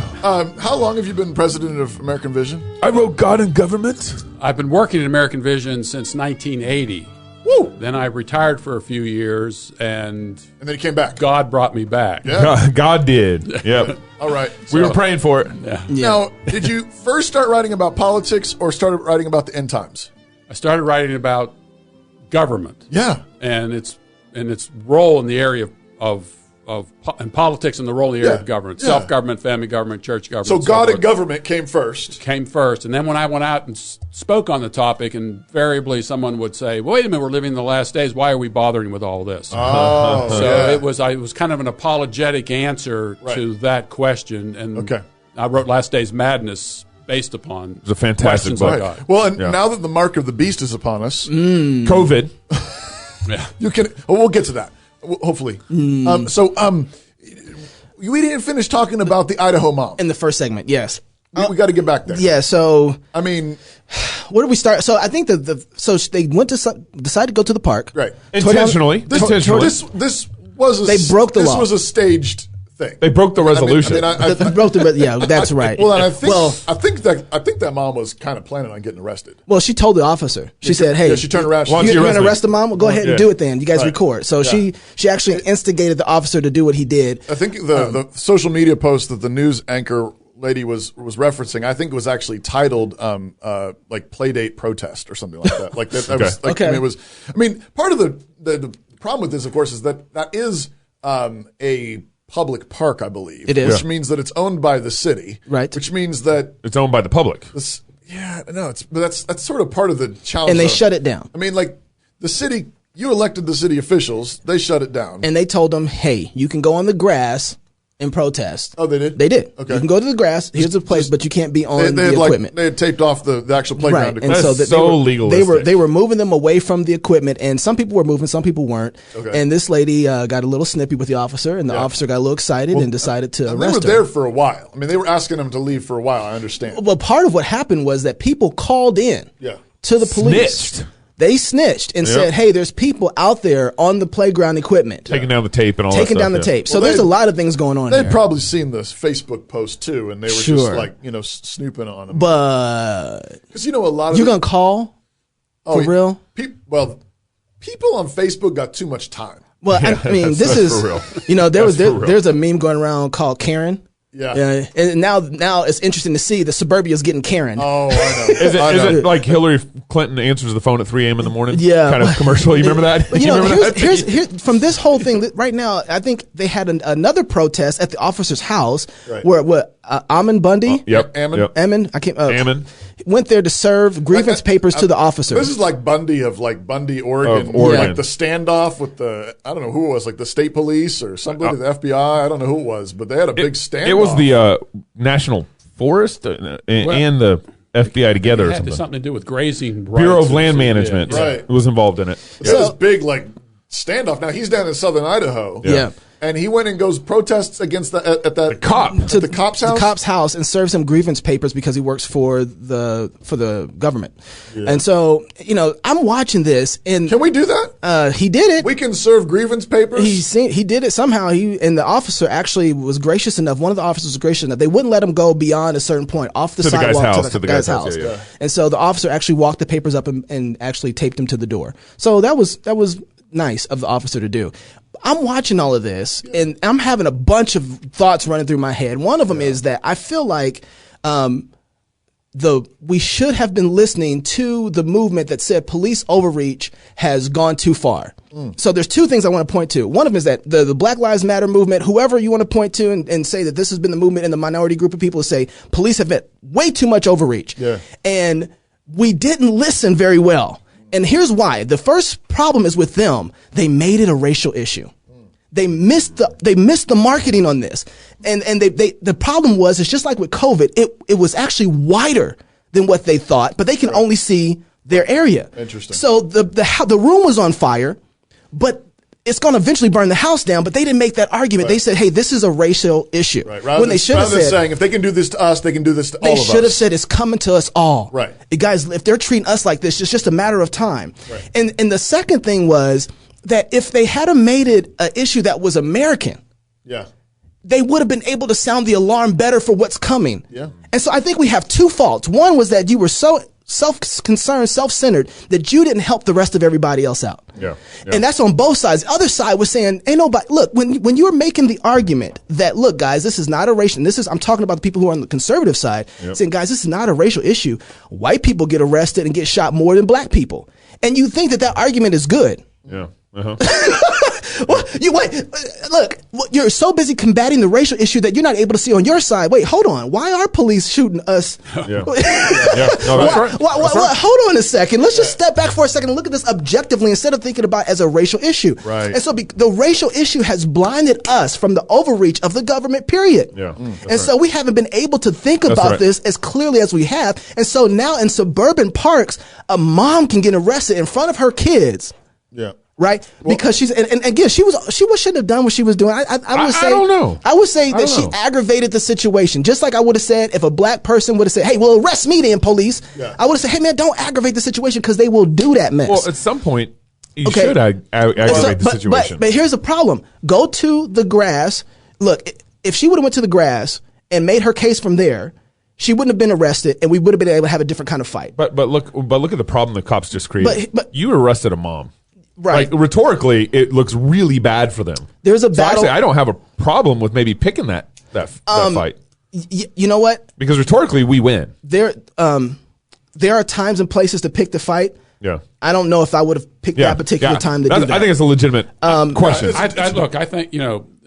How long have you been president of American Vision? I wrote God and Government. I've been working at American Vision since 1980. Woo! Then I retired for a few years, and then you came back. God brought me back. Yeah. God did. Yep. All right. We were praying for it. Yeah. Now, did you first start writing about politics or started writing about the end times? I started writing about government. Yeah. And its role in the area of politics and the role in the area of government. Yeah. Self-government, family government, church government. So God and government came first. And then when I went out and spoke on the topic, invariably someone would say, well, wait a minute, we're living in the last days. Why are we bothering with all this? Oh, so it was kind of an apologetic answer to that question. And I wrote Last Days Madness based upon It's a fantastic book. Right. Well, and now that the mark of the beast is upon us, COVID. you can. Oh, we'll get to that. Hopefully. We didn't finish talking about the Idaho mom in the first segment. Yes. We got to get back there. Yeah. So I mean, where do we start? So I think so they decided to go to the park. Right. Intentionally. This was they broke the law. This was a staged thing. They broke the resolution. They broke the. Yeah, that's right. Well, and I think that mom was kind of planning on getting arrested. Well, she told the officer. She said, "Hey, she turned around. You're going to arrest the mom? Well, go ahead and do it. Then you guys record." So she actually instigated the officer to do what he did. I think the social media post that the news anchor lady was referencing, I think it was actually titled like Playdate Protest or something like that. Like that was like, I mean, it was. I mean, part of the problem with this, of course, is that is a public park, I believe. It is. Which means that it's owned by the city. Right. Which means that it's owned by the public. But that's sort of part of the challenge. And they shut it down. I mean, like the city, you elected the city officials, they shut it down. And they told them, hey, you can go on the grass and protest. Oh, they did? They did. Okay. You can go to the grass. Here's the place, but you can't be on the equipment. They had taped off the actual playground. Right. And so legalistic. They were moving them away from the equipment, and some people were moving, some people weren't. Okay. And this lady got a little snippy with the officer, and the officer got a little excited and decided to arrest her. They were there for a while. I mean, they were asking them to leave for a while. I understand. Well, part of what happened was that people called in to the police. Snitched. They snitched and said, hey, there's people out there on the playground equipment. Taking down the tape and all that stuff. Taking down the tape. So there's a lot of things going on They'd there. probably seen this Facebook post, too, and they were just like, snooping on them. But because, a lot of you're going to call for real? People on Facebook got too much time. Well, I mean, this is, for real. there's a meme going around called Karen. Yeah. And now it's interesting to see the suburbia's getting Karen. Oh, I know. Is it like Hillary Clinton answers the phone at 3 a.m. in the morning? Yeah. Kind of commercial. You remember that? Here's from this whole thing right now, I think they had another protest at the officer's house where Ammon Bundy. Ammon. I can't. Ammon went there to serve grievance papers to the officers. This is like Bundy, Oregon. Like the standoff with I don't know who it was, like the state police or somebody, the FBI. I don't know who it was, but they had a big standoff. It was the National Forest and the FBI together. It had something to do with grazing rights. Bureau of Land Management was involved in it. So this big standoff. Now he's down in southern Idaho. Yeah. And he went and goes protests against the cop's house? The cop's house and serves him grievance papers because he works for the government. Yeah. And so, I'm watching this and can we do that? He did it. We can serve grievance papers. He did it somehow. And the officer actually was gracious enough. One of the officers was gracious enough. They wouldn't let him go beyond a certain point off the sidewalk to the guy's house. Yeah. And so the officer actually walked the papers up and actually taped him to the door. So that was nice of the officer to do. I'm watching all of this and I'm having a bunch of thoughts running through my head. One of them is that I feel like we should have been listening to the movement that said police overreach has gone too far. So there's two things I want to point to. One of them is that the Black Lives Matter movement, whoever you want to point to and say that this has been the movement in the minority group of people to say police have had way too much overreach. Yeah. And we didn't listen very well. And here's why. The first problem is with them. They made it a racial issue. They missed the marketing on this. And the problem was, it's just like with COVID, it was actually wider than what they thought, but they can only see their area. Interesting. So the room was on fire, but it's going to eventually burn the house down, but they didn't make that argument. They said, hey, this is a racial issue. Right. Rather than saying, if they can do this to us, they can do this to all of us. They should have said, it's coming to us all. Right. Guys, if they're treating us like this, it's just a matter of time. Right. And the second thing was that if they had made it an issue that was American, they would have been able to sound the alarm better for what's coming. Yeah. And so I think we have two faults. One was that you were so self-concerned, self-centered that you didn't help the rest of everybody else out. Yeah. And that's on both sides. The other side was saying, ain't nobody, look, when you're making the argument that, look, guys, this is not a racial, I'm talking about the people who are on the conservative side, saying, guys, this is not a racial issue. White people get arrested and get shot more than black people. And you think that argument is good. Yeah. Uh-huh. Well, look, you're so busy combating the racial issue that you're not able to see on your side. Wait, hold on. Why are police shooting us? Yeah. No, that's right. Hold on a second. Let's just step back for a second and look at this objectively instead of thinking about it as a racial issue. Right. And so the racial issue has blinded us from the overreach of the government, period. Yeah. So we haven't been able to think about this as clearly as we have. And so now in suburban parks, a mom can get arrested in front of her kids. Yeah. Right, because she's and again she shouldn't have done what she was doing. I don't know. I would say that she aggravated the situation, just like I would have said if a black person would have said, "Hey, well, arrest me, then, police." Yeah. I would have said, "Hey, man, don't aggravate the situation because they will do that mess." Well, at some point, you should aggravate the situation. But here's the problem: go to the grass. Look, if she would have went to the grass and made her case from there, she wouldn't have been arrested, and we would have been able to have a different kind of fight. But look at the problem the cops just created. But you arrested a mom. Right. Like, rhetorically, it looks really bad for them. There's a battle. So actually, I don't have a problem with maybe picking that fight. You know what? Because rhetorically, we win. There are times and places to pick the fight. Yeah. I don't know if I would have picked that particular time to do that. I think it's a legitimate question. I think,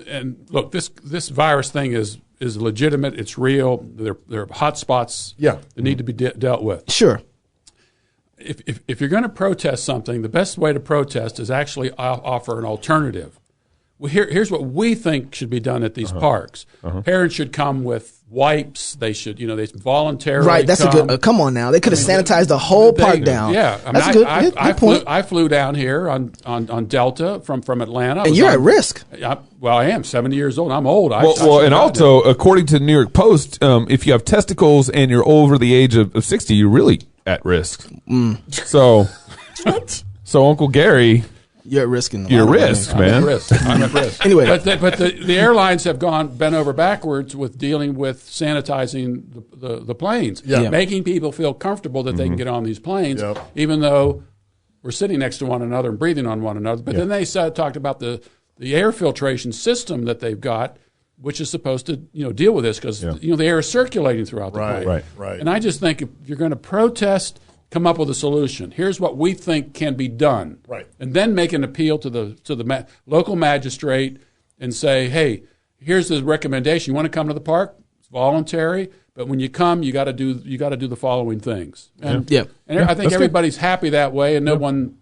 and look, this virus thing is legitimate. It's real. There are hot spots that need to be dealt with. Sure. If you're going to protest something, the best way to protest is actually offer an alternative. Well, here's what we think should be done at these parks. Parents should come with wipes. They should, they voluntarily right. That's come. a good. Come on now, they could have sanitized the whole park down. Yeah, that's good. Good point. I flew down here on Delta from Atlanta, and you're at risk. I am 70 years old. I'm old. And also, according to the New York Post, if you have testicles and you're over the age of 60, you're really at risk. So Uncle Gary, you're at risk. You're at risk, man. I'm at risk. Anyway, but the airlines have bent over backwards with dealing with sanitizing the planes, making people feel comfortable that they can get on these planes, even though we're sitting next to one another and breathing on one another. But then they talked about the air filtration system that they've got. which is supposed to deal with this because the air is circulating throughout the plane. Right. And I just think if you're going to protest, come up with a solution. Here's what we think can be done. Right. And then make an appeal to the local magistrate and say, hey, here's the recommendation. You want to come to the park? It's voluntary, but when you come, you got to do the following things. And, and I think everybody's happy that way, and no one.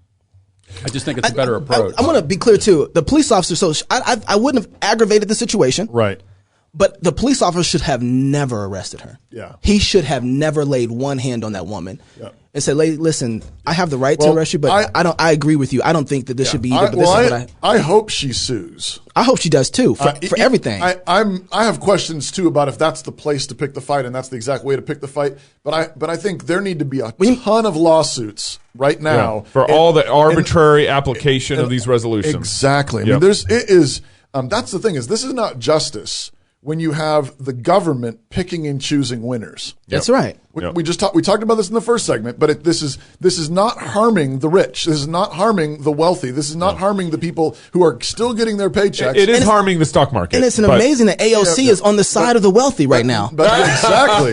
I just think it's a better approach. I want to be clear too. The police officer. So I wouldn't have aggravated the situation. Right. But the police officer should have never arrested her. Yeah. He should have never laid one hand on that woman and said, "Lady, listen, I have the right to arrest you, but I agree with you. I don't think that this should be either. But I hope she sues. I hope she does too for everything. I have questions too about if that's the place to pick the fight and that's the exact way to pick the fight. But I think there need to be a ton of lawsuits right now for all the arbitrary application of these resolutions. Exactly. I mean, that's the thing is this is not justice when you have the government picking and choosing winners. That's right. We talked about this in the first segment, but this is not harming the rich. This is not harming the wealthy. This is not harming the people who are still getting their paychecks. It is harming the stock market. And it's amazing that AOC is on the side of the wealthy right now. Exactly.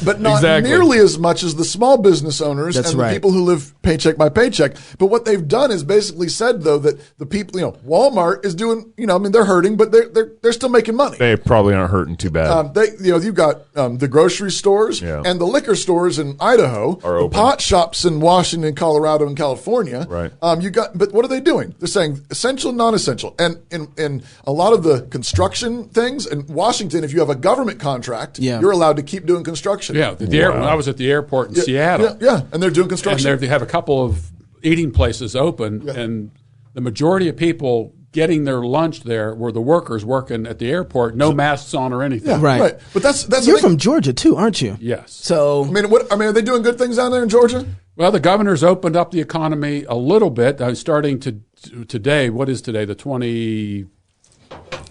But not nearly as much as the small business owners and the people who live paycheck by paycheck. But what they've done is basically said though that the people, Walmart is doing, they're hurting, but they're still making money. They probably aren't hurting too bad. You've got the grocery stores and the liquor stores in Idaho, the pot shops in Washington, Colorado, and California. Right. But what are they doing? They're saying essential, non-essential. And in a lot of the construction things in Washington, if you have a government contract, you're allowed to keep doing construction. Yeah. When I was at the airport in Seattle. Yeah, and they're doing construction. And they have a couple of eating places open, and the majority of people getting their lunch there were the workers working at the airport, no masks on or anything. Yeah, right. But that's you're from Georgia too, aren't you? Yes. So are they doing good things down there in Georgia? Well, the governor's opened up the economy a little bit. Starting today. What is today? The 24th.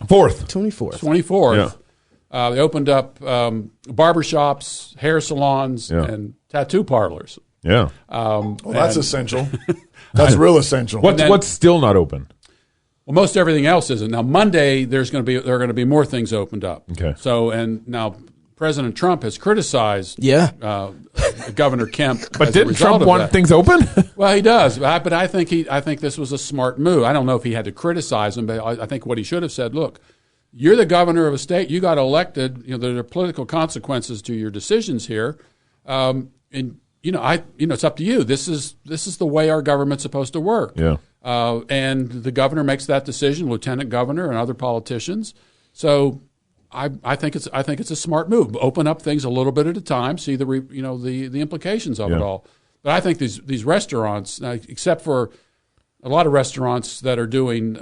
24th. Yeah. They opened up barbershops, hair salons, and tattoo parlors. Yeah. That's essential. That's real essential. What's still not open? Well, most everything else isn't. Now, Monday, there are going to be more things opened up. Okay. So, and now President Trump has criticized Governor Kemp. But didn't Trump want things open? Well, he does. But I think this was a smart move. I don't know if he had to criticize him, but I think what he should have said, look, you're the governor of a state. You got elected. There are political consequences to your decisions here. And it's up to you. This is the way our government's supposed to work. Yeah. And the governor makes that decision, lieutenant governor and other politicians. So I think it's a smart move. Open up things a little bit at a time, see the implications of it all. But I think these restaurants, except for a lot of restaurants that are doing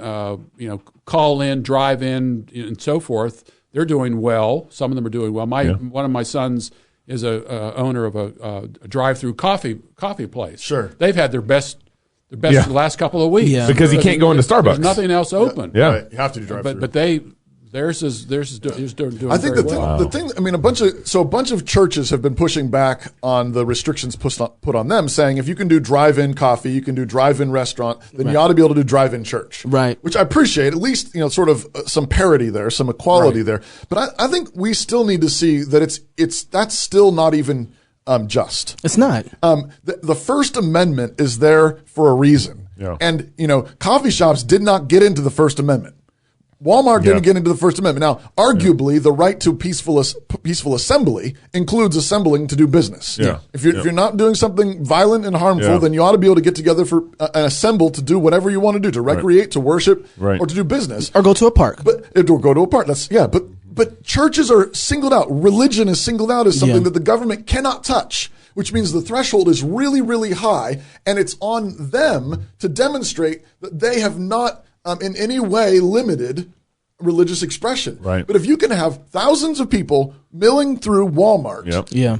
call in, drive in, and so forth, they're doing well. Some of them are doing well. One of my sons is a owner of a drive-through coffee place. Sure, they've had their best the last couple of weeks because he can't go into Starbucks. There's nothing else open. Yeah, right. You have to do drive-through. But theirs is doing. I think very well. the thing. I mean, a bunch of churches have been pushing back on the restrictions put on them, saying if you can do drive-in coffee, you can do drive-in restaurant, then you ought to be able to do drive-in church. Right. Which I appreciate. At least sort of some parity there, some equality there. But I think we still need to see that that's still not even just. It's not. The First Amendment is there for a reason. Yeah. And coffee shops did not get into the First Amendment. Walmart didn't get into the First Amendment. Now, arguably, the right to peaceful assembly includes assembling to do business. Yeah. If you're not doing something violent and harmful, then you ought to be able to get together and assemble to do whatever you want to do, to recreate, to worship, or to do business, or go to a park. Or go to a park. But churches are singled out. Religion is singled out as something that the government cannot touch, which means the threshold is really, really high, and it's on them to demonstrate that they have not in any way limited religious expression. Right. But if you can have thousands of people milling through Walmart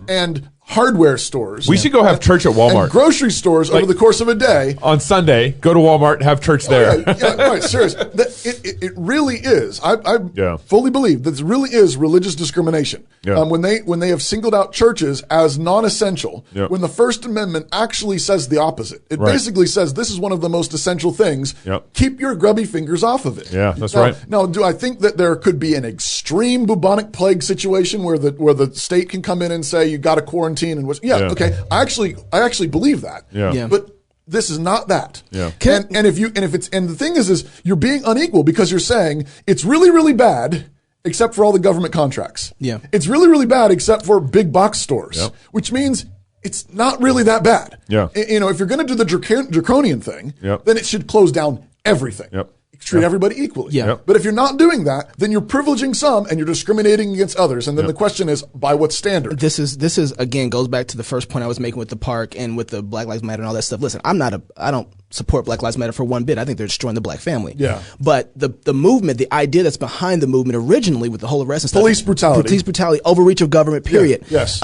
and hardware stores. We should go have church at Walmart. And grocery stores over the course of a day. On Sunday, go to Walmart and have church there. Right, serious. It really is. I fully believe that this really is religious discrimination. Yeah. When they have singled out churches as non-essential, when the First Amendment actually says the opposite. It basically says this is one of the most essential things. Keep your grubby fingers off of it. Yeah, that's right. Now, do I think that there could be an extreme bubonic plague situation where the state can come in and say you got to quarantine and okay. I actually believe that. Yeah. But this is not that. Yeah. And the thing is you're being unequal because you're saying it's really, really bad except for all the government contracts. Yeah. It's really, really bad except for big box stores, which means it's not really that bad. Yeah. If you're going to do the draconian thing, then it should close down everything. Yep. Treat everybody equally. Yeah. But if you're not doing that, then you're privileging some and you're discriminating against others. And then the question is, by what standard? This is again goes back to the first point I was making with the park and with the Black Lives Matter and all that stuff. Listen, I don't support Black Lives Matter for one bit. I think they're destroying the black family. Yeah. But the movement, the idea that's behind the movement originally with the whole arrest and stuff, police brutality, overreach of government, period. Yeah. Yes.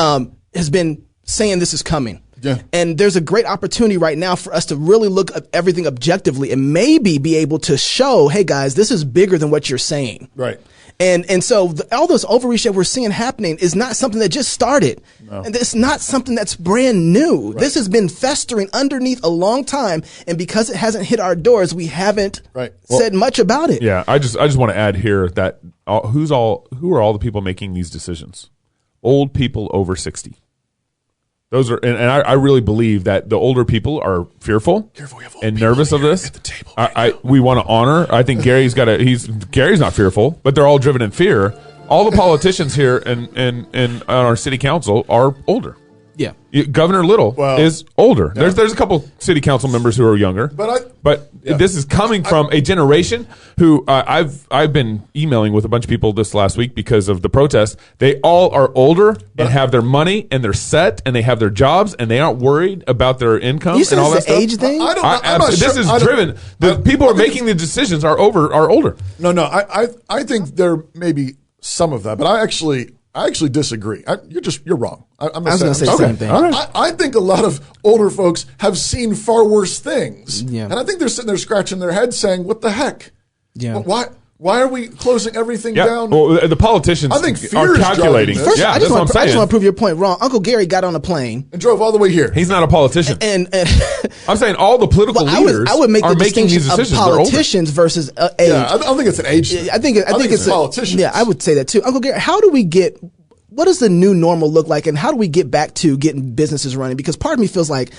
Has been saying this is coming. Yeah. And there's a great opportunity right now for us to really look at everything objectively and maybe be able to show, hey guys, this is bigger than what you're saying. Right. And so all those overreach that we're seeing happening is not something that just started. No. And it's not something that's brand new. Right. This has been festering underneath a long time. And because it hasn't hit our doors, we haven't said much about it. Yeah. I just want to add here that who are all the people making these decisions? Old people over 60. Those are, and I really believe that the older people are fearful and nervous of this. We want to honor. I think Gary's not fearful, but they're all driven in fear. All the politicians here and on our city council are older. Yeah. Governor Little is older. Yeah. There's a couple city council members who are younger. But this is coming from a generation who I've been emailing with a bunch of people this last week because of the protest. They all are older and have their money and they're set and they have their jobs and they aren't worried about their income and all that stuff. Age thing? This is driven. The people who are making the decisions are older. No. I think there may be some of that, but I actually disagree. You're wrong. I was going to say the same thing. I think a lot of older folks have seen far worse things. Yeah. And I think they're sitting there scratching their heads saying, what the heck? Yeah. Why are we closing everything down? Well, the politicians I think are calculating. First, I just want to prove your point wrong. Uncle Gary got on a plane and drove all the way here. He's not a politician. And I'm saying all the political leaders I would make are the making these distinction decisions. of politicians versus age. Yeah, I don't think it's an age thing. I think it's politicians. Yeah, I would say that too. Uncle Gary, what does the new normal look like, and how do we get back to getting businesses running? Because part of me feels like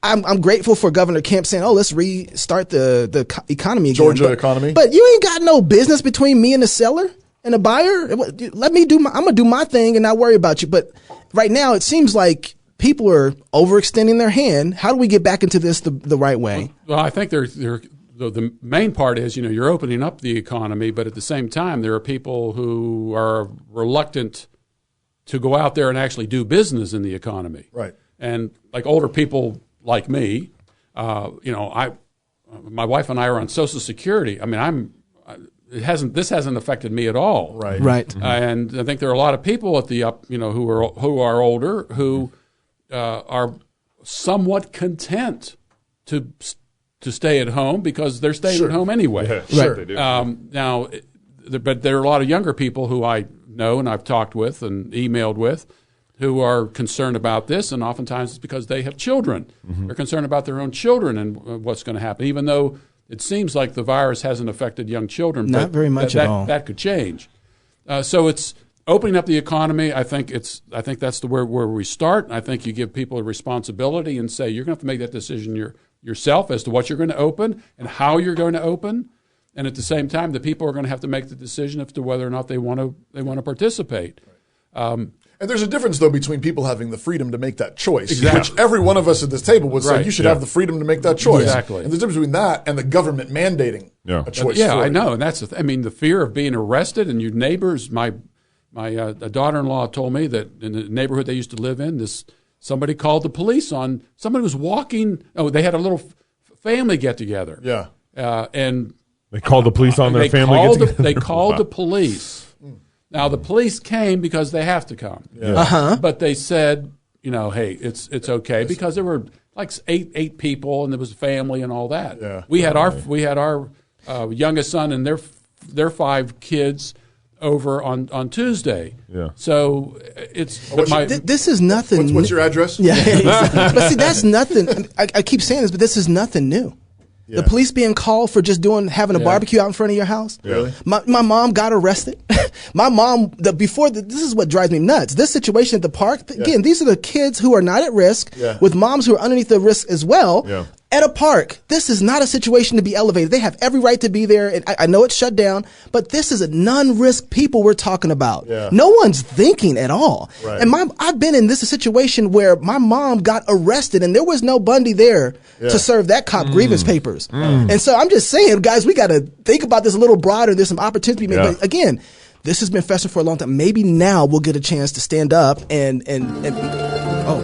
I'm grateful for Governor Kemp saying, let's restart the economy again. Georgia economy. But you ain't got no business between me and the seller and the buyer. Let me I'm going to do my thing and not worry about you. But right now it seems like people are overextending their hand. How do we get back into this the right way? Well, I think the main part is, you're opening up the economy, but at the same time, there are people who are reluctant to go out there and actually do business in the economy. Right. And like older people like me, my wife and I are on Social Security. I mean, this hasn't affected me at all. Right. Right. Mm-hmm. And I think there are a lot of people at the who are older who are somewhat content to stay at home because they're staying at home anyway. Yeah, sure, they do. Now, but there are a lot of younger people who I know and I've talked with and emailed with who are concerned about this, and oftentimes it's because they have children. Mm-hmm. They're concerned about their own children and what's going to happen, even though it seems like the virus hasn't affected young children. Not very much at all. That could change. So it's opening up the economy. I think that's where we start. I think you give people a responsibility and say you're going to have to make that decision yourself as to what you're going to open and how you're going to open. And at the same time, the people are going to have to make the decision as to whether or not they want to participate. And there's a difference, though, between people having the freedom to make that choice, exactly. which every one of us at this table would say you should have the freedom to make that choice. Exactly. And there's a difference between that and the government mandating a choice. Yeah, I know, and that's the fear of being arrested and your neighbors. My daughter-in-law told me that in the neighborhood they used to live in, somebody called the police on somebody was walking. Oh, they had a little family get together. Yeah, and they called the police on their family get together. They called the police. Now, the police came because they have to come. Yeah. But they said, hey, it's okay, because there were like eight people and there was a family and all that. Yeah. We had our youngest son and their 5 kids over on Tuesday. Yeah. So it's this is nothing. What's your address? Yeah. But see, that's nothing. I keep saying this, but this is nothing new. Yeah. The police being called for just having a barbecue out in front of your house. Really? My mom got arrested. My mom, this is what drives me nuts. This situation at the park, again, these are the kids who are not at risk, with moms who are underneath the risk as well. Yeah. At a park, this is not a situation to be elevated. They have every right to be there, and I know it's shut down, but this is a non-risk people we're talking about. Yeah. No one's thinking at all. Right. And I've been in this situation where my mom got arrested, and there was no Bundy there to serve that cop grievance papers. And so I'm just saying, guys, we got to think about this a little broader. There's some opportunity to be made. But again, this has been festering for a long time. Maybe now we'll get a chance to stand up and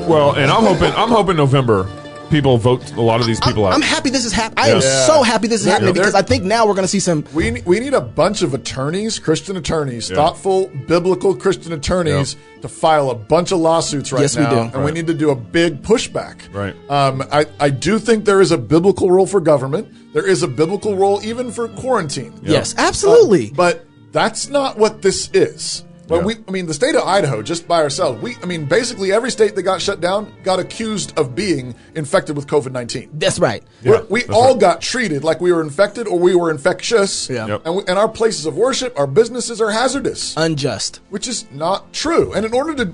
well, and I'm hoping November people vote a lot of these people out. I'm happy this is happening. I am so happy this is happening, because I think now we're going to see some. We need a bunch of attorneys, Christian attorneys, thoughtful, biblical Christian attorneys to file a bunch of lawsuits right now. We do. And we need to do a big pushback. Right. I do think there is a biblical role for government. There is a biblical role even for quarantine. Yes, absolutely. But that's not what this is. But the state of Idaho, just by ourselves, basically every state that got shut down got accused of being infected with COVID-19. That's right. We all got treated like we were infected or we were infectious. Yeah. And our places of worship, our businesses are hazardous. Unjust. Which is not true. And in order to,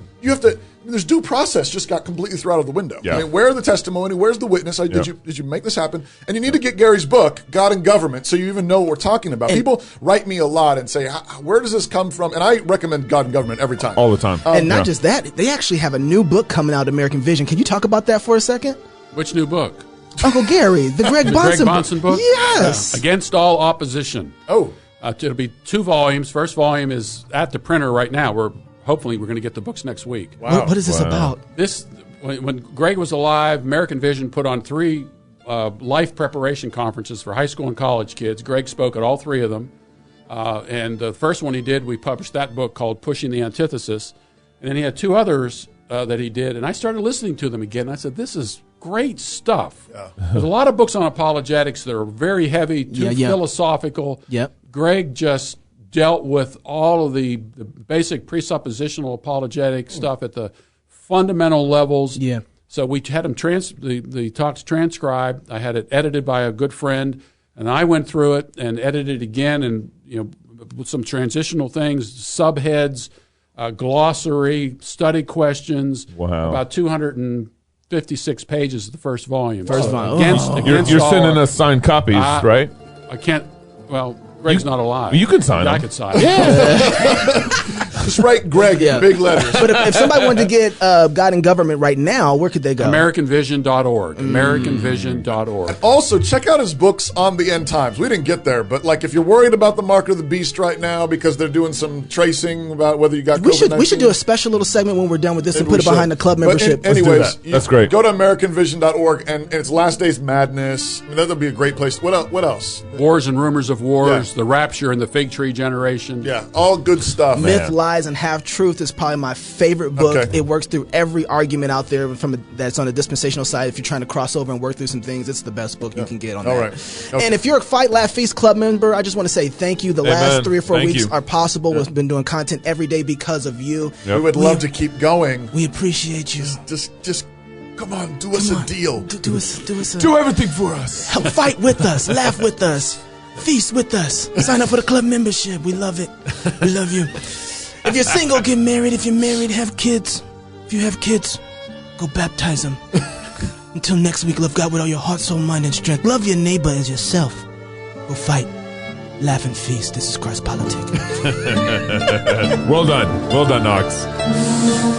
there's due process just got completely thrown out of the window. Yeah. Where's the testimony? Where's the witness? Did you make this happen? And you need to get Gary's book, God and Government, so you even know what we're talking about. People write me a lot and say, where does this come from? And I recommend God and Government every time. All the time. And not just that, they actually have a new book coming out, American Vision. Can you talk about that for a second? Which new book? Uncle Gary, the Greg Bonson book? Yes. Yeah. Against All Opposition. Oh. It'll be 2 volumes. First volume is at the printer right now. Hopefully we're going to get the books next week. Wow. What is this about? When Greg was alive, American Vision put on 3 life preparation conferences for high school and college kids. Greg spoke at all 3 of them. And the first one he did, we published that book called Pushing the Antithesis. And then he had 2 others that he did. And I started listening to them again. And I said, this is great stuff. Yeah. There's a lot of books on apologetics that are very heavy, too philosophical. Yep. Greg just dealt with all of the basic presuppositional apologetic stuff at the fundamental levels. Yeah. So we had him the talks transcribed. I had it edited by a good friend, and I went through it and edited it again, and with some transitional things, subheads, glossary, study questions. Wow. About 256 pages of the first volume. You're sending us signed copies, right? I can't. Well, Greg's not alive. You can sign them. I could sign them. Just write Greg in big letters. But if somebody wanted to get God and Government right now, where could they go? AmericanVision.org. AmericanVision.org. And also, check out his books on the end times. We didn't get there, but if you're worried about the mark of the beast right now because they're doing some tracing about whether you got COVID-19. We should do a special little segment when we're done with this and put it behind the club membership. Anyways, that's great. Go to AmericanVision.org, and it's Last Days Madness. That'll be a great place. What else? Wars and Rumors of Wars, The Rapture and the Fig Tree Generation. Yeah, all good stuff. Myth, Lies, and Half Truth is probably my favorite book. Okay. It works through every argument out there that's on the dispensational side. If you're trying to cross over and work through some things, it's the best book you can get on that. All right. Okay. And if you're a Fight, Laugh, Feast Club member, I just want to say thank you. The last 3 or 4 weeks are possible. We've been doing content every day because of you. Yep. We would love to keep going. We appreciate you. Just come on, do us a deal. Do everything for us. Help fight with us. Laugh with us. Feast with us. Sign up for the club membership. We love it. We love you. If you're single, get married. If you're married, have kids. If you have kids, go baptize them. Until next week, love God with all your heart, soul, mind, and strength. Love your neighbor as yourself. Go fight, laugh, and feast. This is Christ Politic. Well done, Knox.